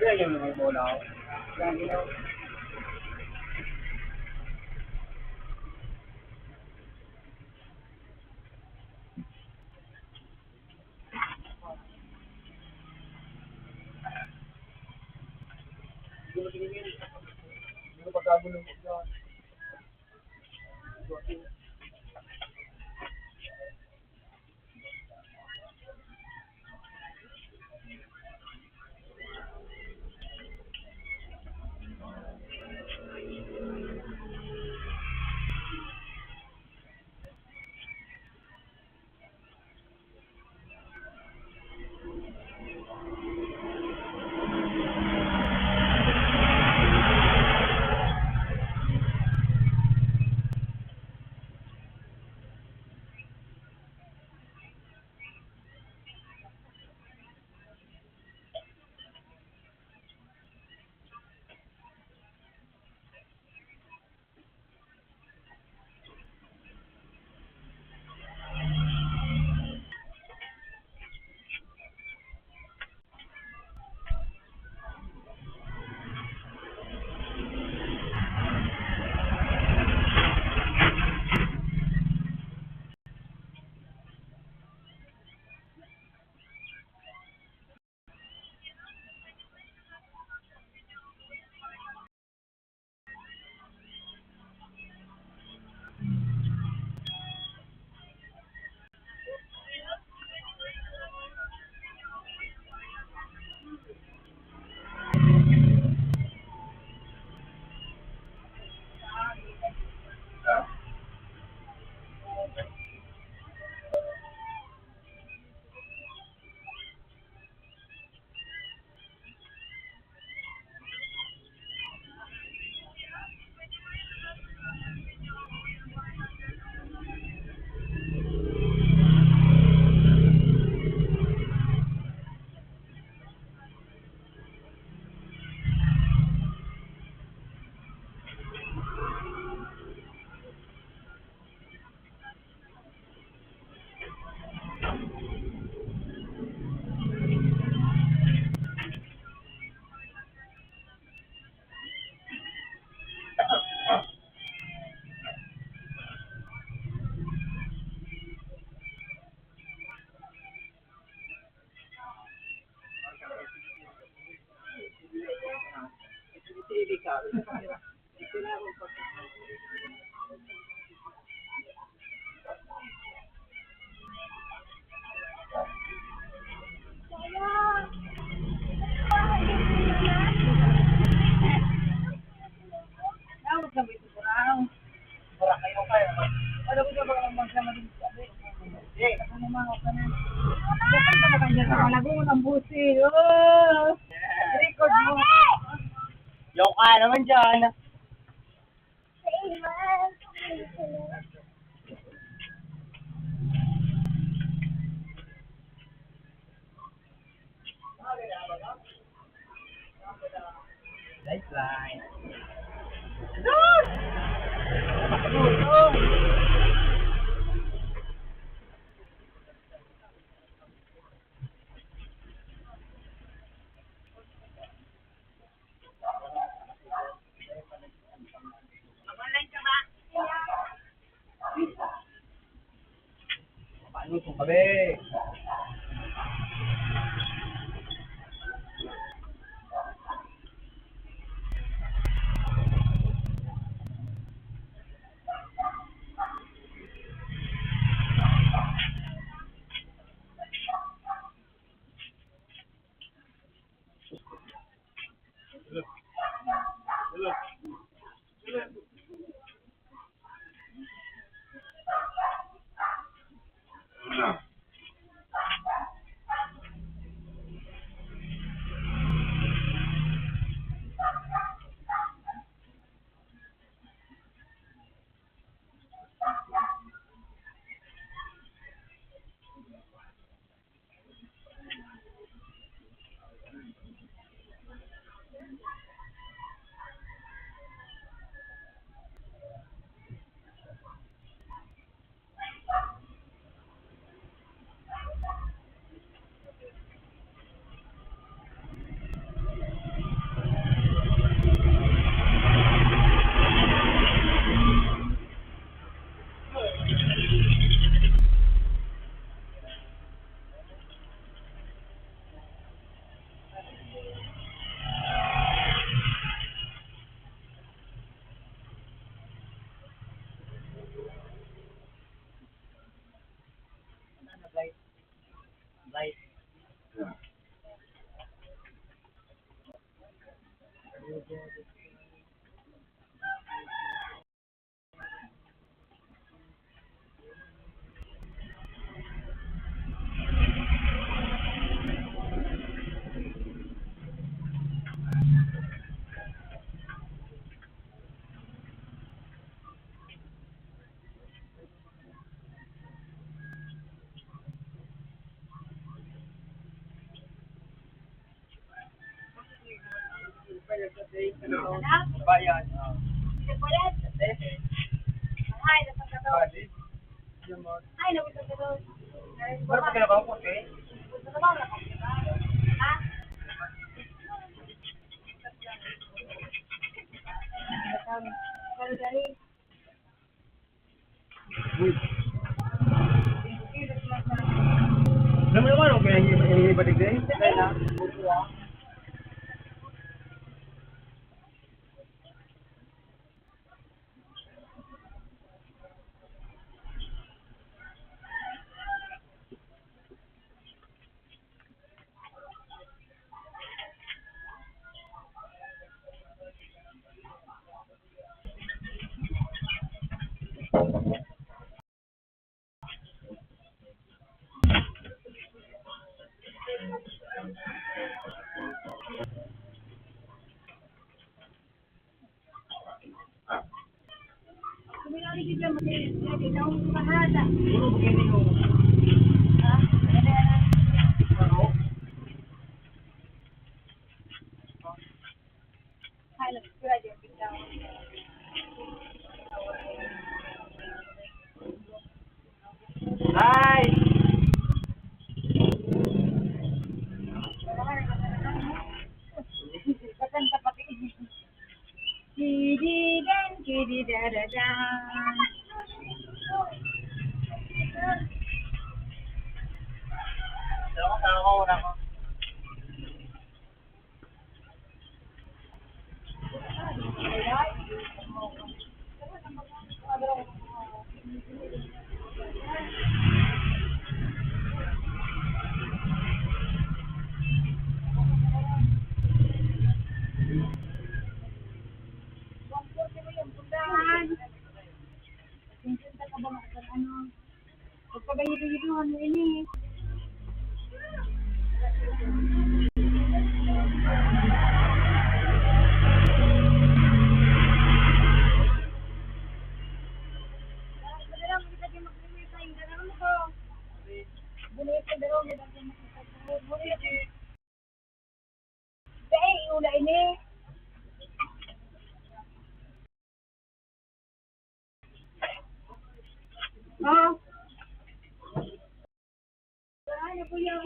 Kaya yung may bola ako. Hindi ko pagkagulo mo dyan. Tawag kami ito kurang. Wala kayo kayo. Ano ko ba ang magsama din sabi? Ako naman ako na. Dapat ka na kanya sa kalagungan ng busi. Oh! Record mo. Yung ka naman dyan. Lifeline. Paano kung kabe? Bayan. Nagbayad. Ay, napagkataon. Ay, napagkataon. Pero pag kinakaw ko, okay? Ha? Dali-dali. Alam mo naman, okay, hindi ba digday? Kuminari kita mag-i-ready. Naong kumahada. Puro begini ko. Ha? Ano? Ay, nag-ready. Biglang. Hi! Kakanta pati. Kididan, kididadadan. Sama ko, wala ko. Pagpagayido-yido, ano ini? Iula ini. Oh. Ano po yan?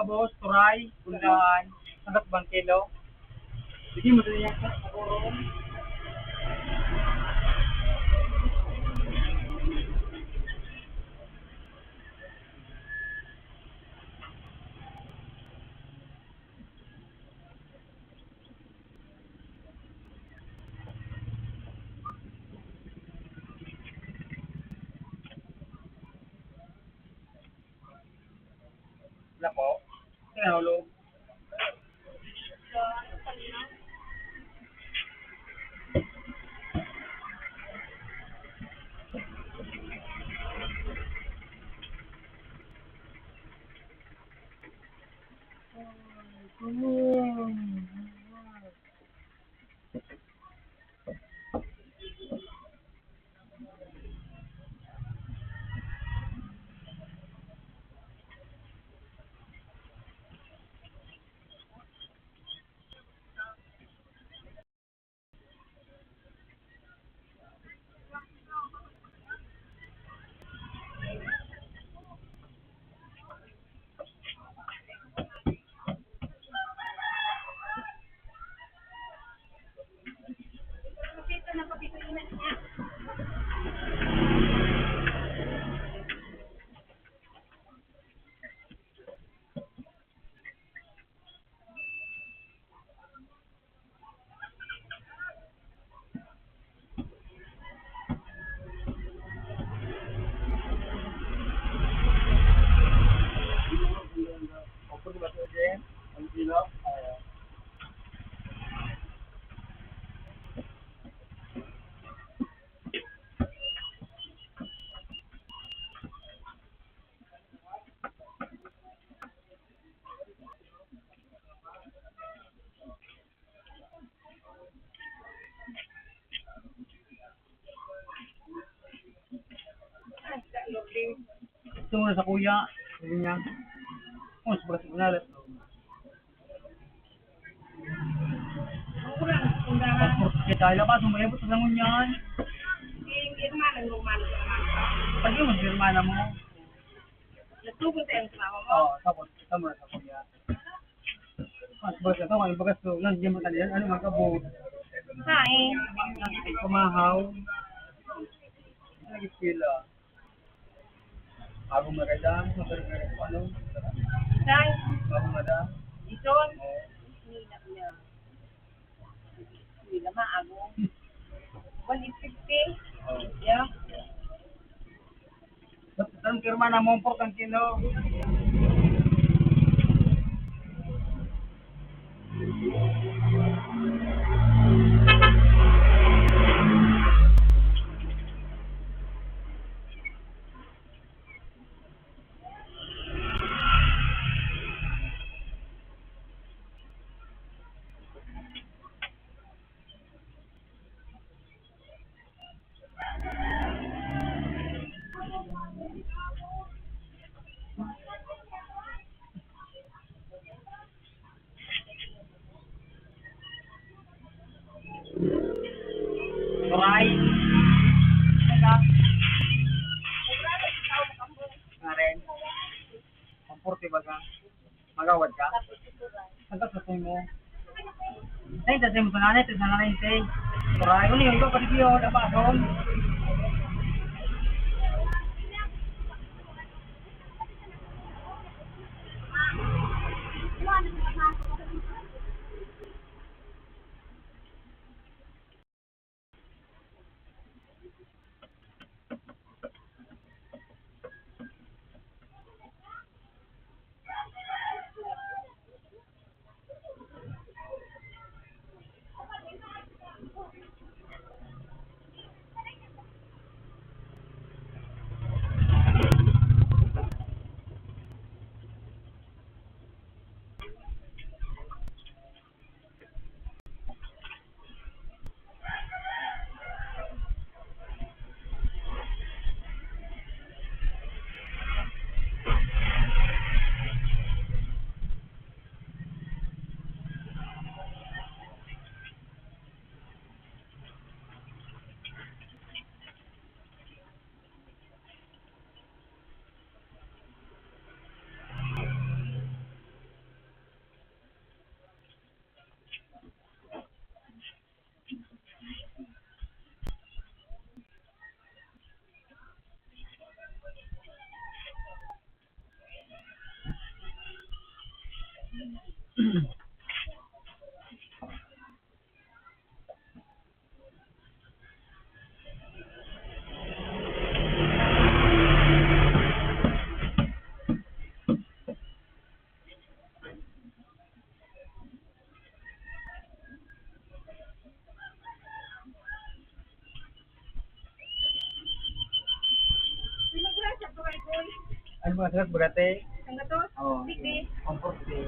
boss, turay, gundaan, hanggat bang kilo. Sige mo din yan sa kurong. Wala po. Tinahulog. Gusto mo na sa kuya. Sabi niya. Oh, sobrang sinalat. Passport kita. Ilabas mo, mayabot sa langon yan. Pag yung mag-firmana mo. Oo, tapos kita mo na sa kuya. Mas bagas na ito, may bagas ko. Lang, hindi mo talihan. Ano magkabot? Ay, kumahaw. Lagi sila. Agong maganda. Maganda ko ano. Agong maganda. Yeah. Ang firma na mo, portang kilo. Turay. Teka. Nga rin. Pampurti ba ka? Magawad ka? Hanggang sa mo. Ay, sa mo sa nanay, sa nanay, say. Turay. Uli, ikaw pati kiyo, dapat doon. Ano ba, sagat bagate? Ang gato? Oo. Sige. Komporte.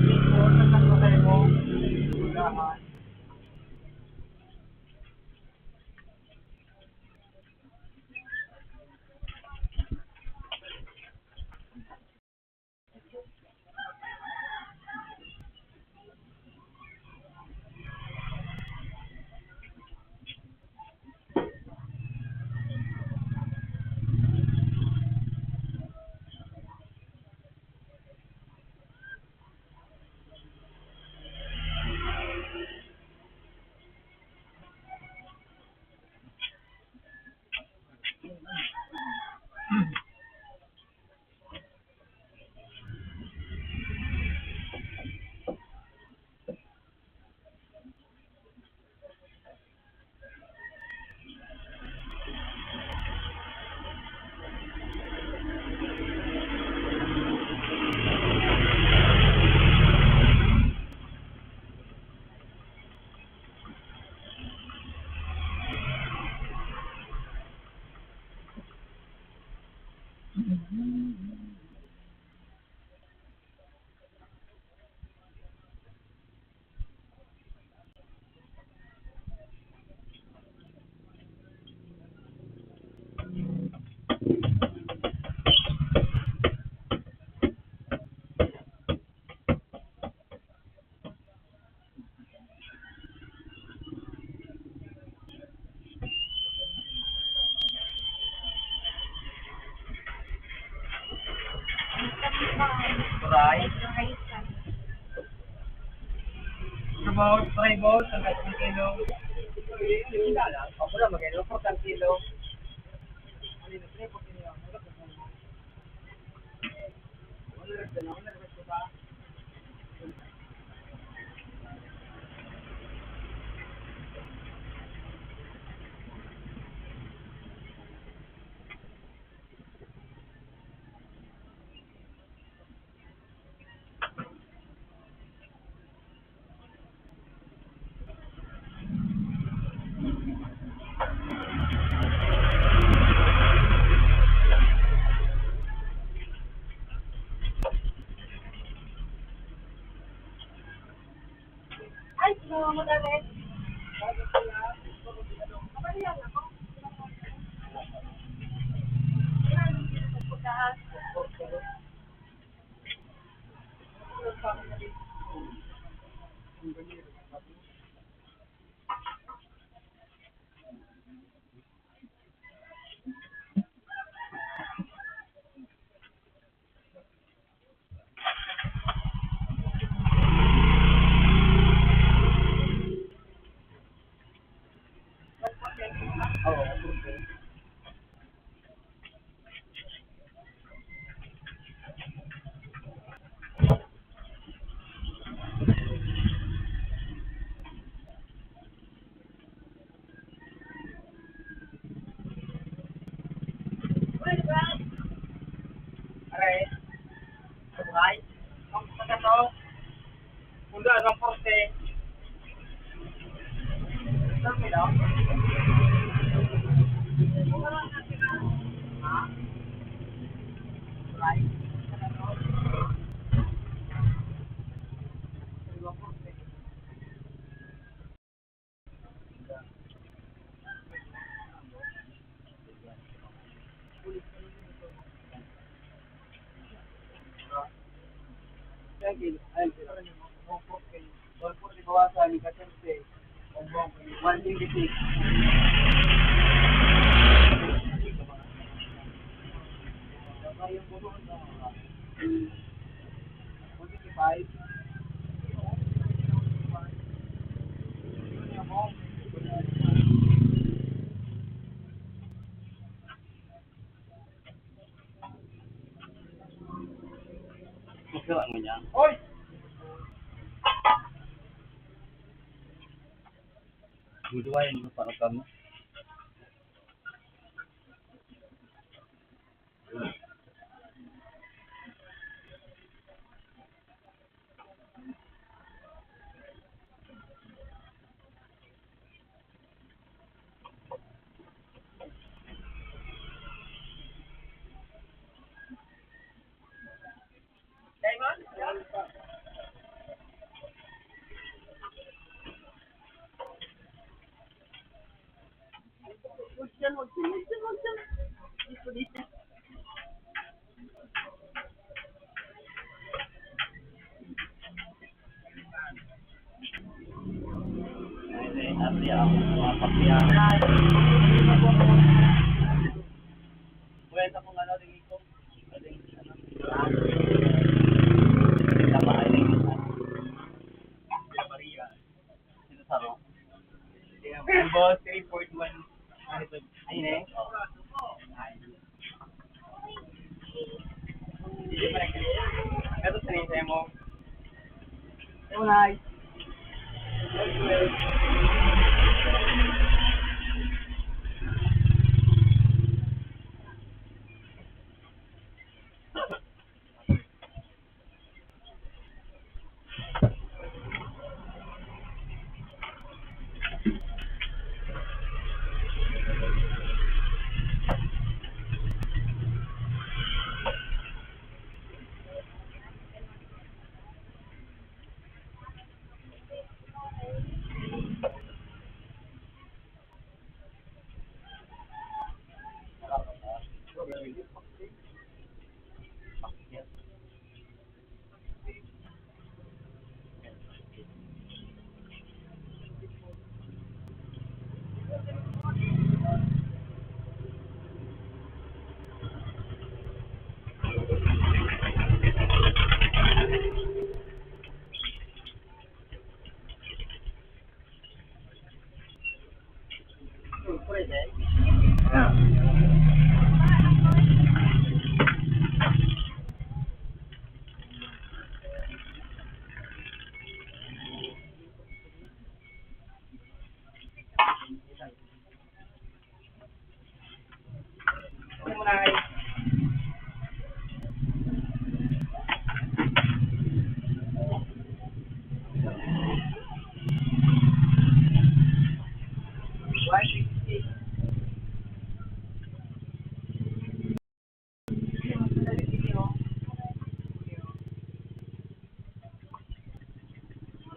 Ito, saan ko kayo mo? Ugahan. Right. About 3 volts hanggang 1 kilo. Hindi lang. Ako lang mag-ilo po 1 kilo. Ano yun? 3 po kilo. Ay, sinawa mo na rin. Oo, okay. Aray. Sabay. Ang pagkato. Kunda, ang porte. Saan mo daw? Ha? Aray. Magkawan mo niya. Oy! Duduwain mo para kamo. Asli ako, mga papiyan. Buwenta kung ano, rin ko. Tama ay rin. Maria. Sino saro? Ang boss, 3.1. Ayun eh. Hindi pa rin. Ito sinisay mo. Yung nice.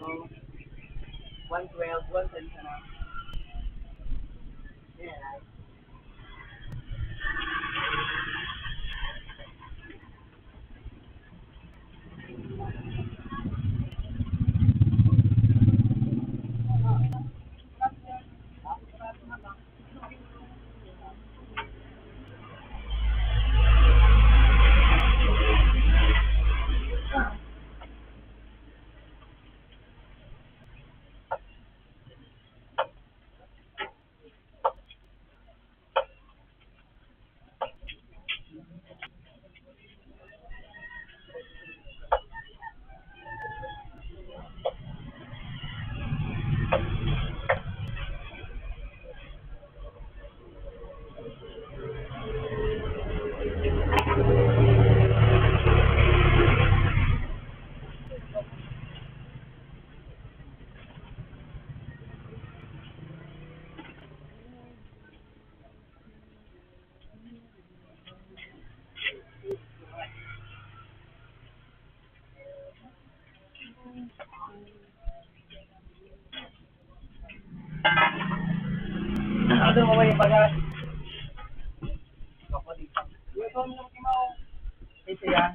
So, 112, 110 ka na. Yeah. Ano mo ba yung bagas? Ako dito. Ito mo kimaw. Ito yan.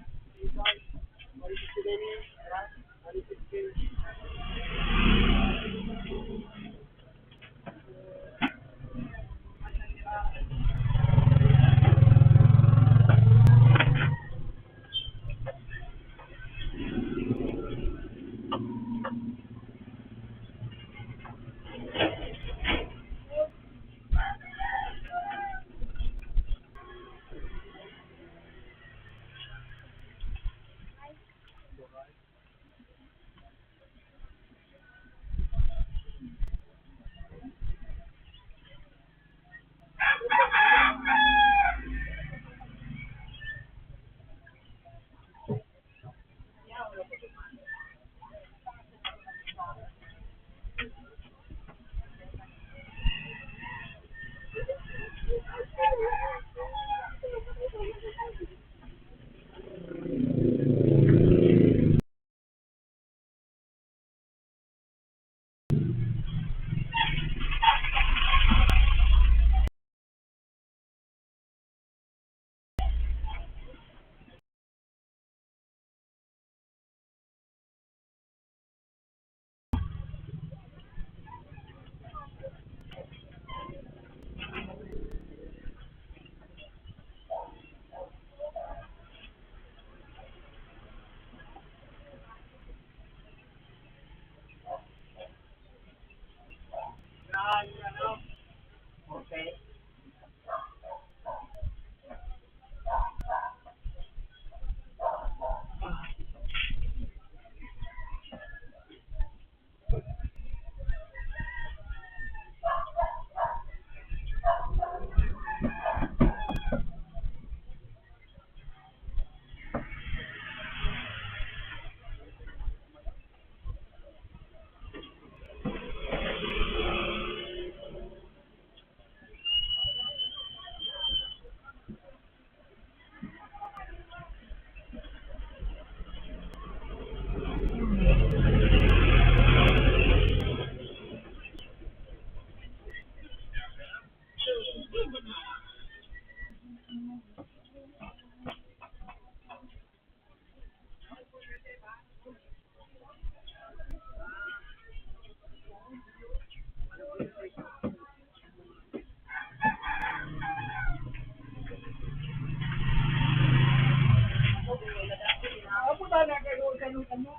balutan mo.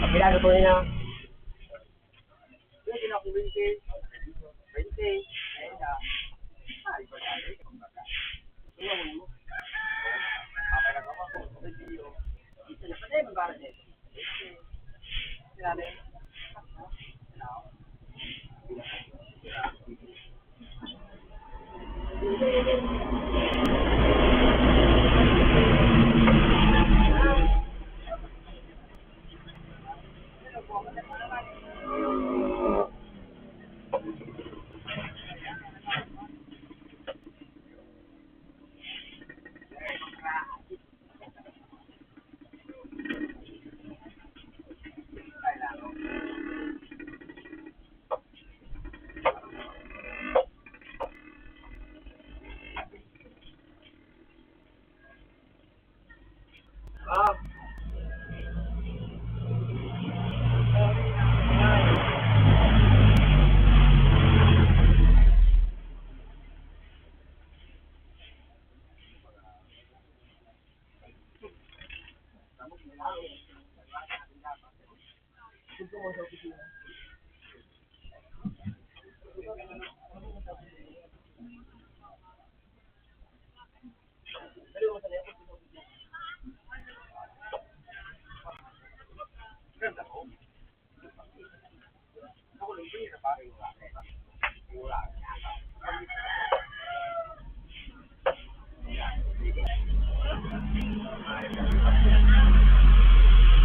Kapila ko na. Hindi na ko 20. 20.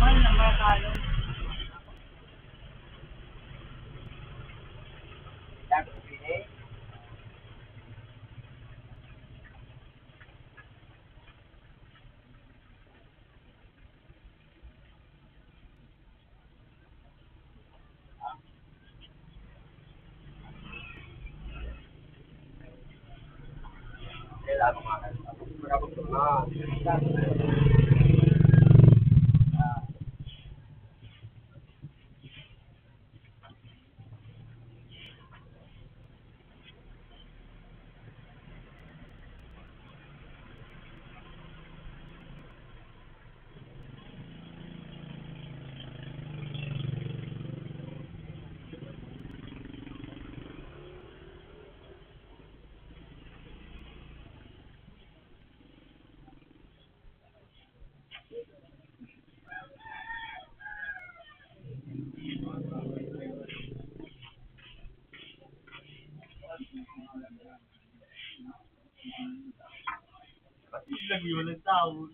Mahal na ba talo? Dapat pili. Kailangan kumakas. Lagi walang tao.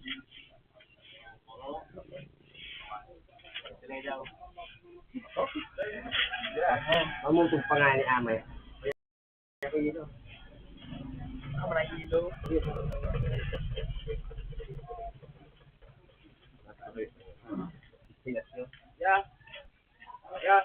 Mamutong pa nga ni Amay. Marahilo. Ya. Ya.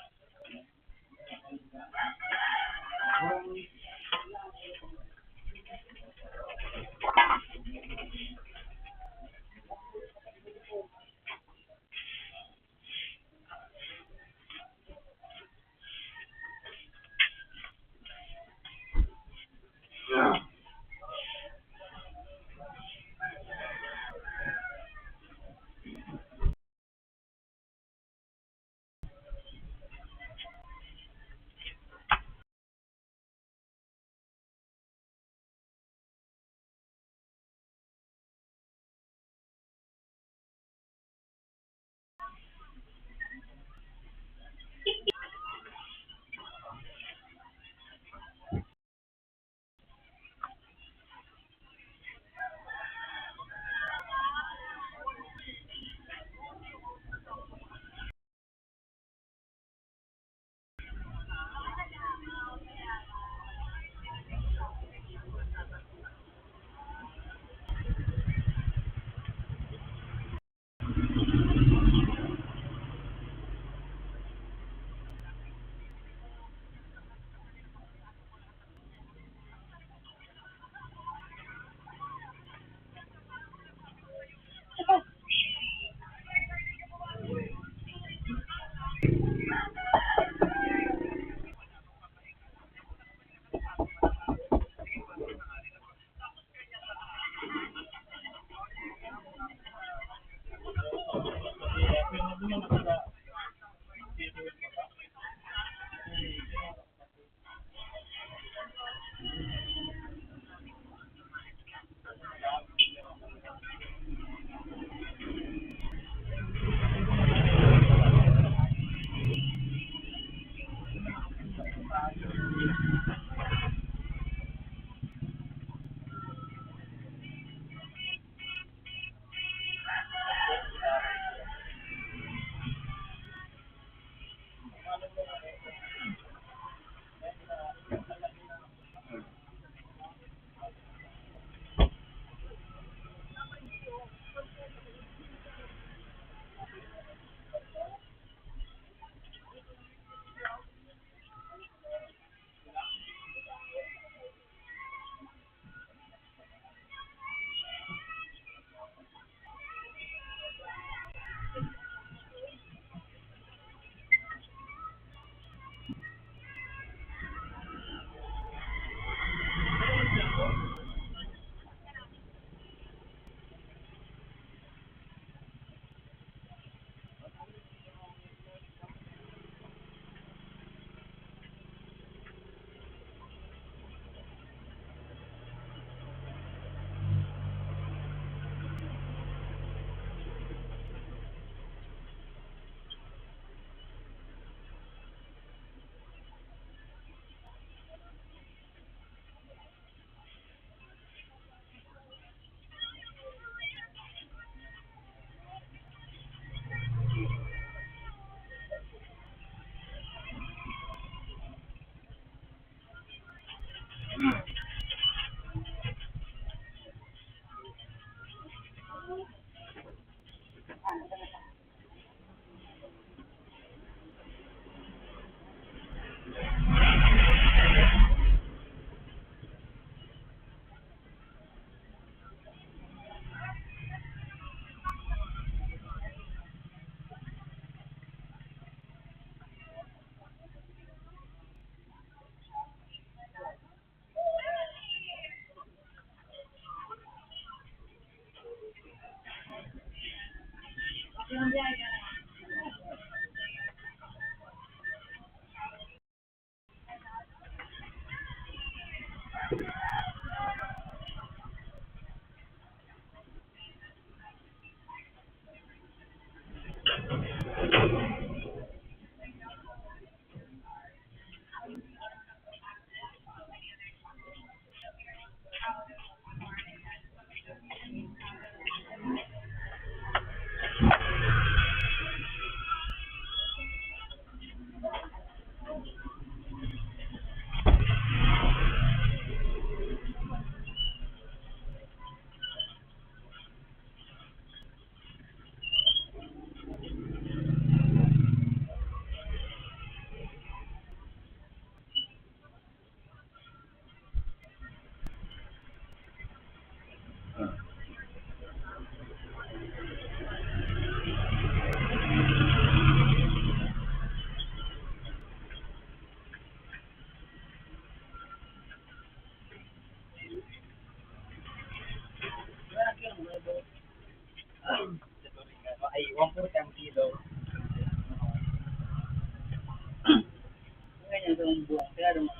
Ay, 140 ang kilo. Ganyan sa buong kaya naman.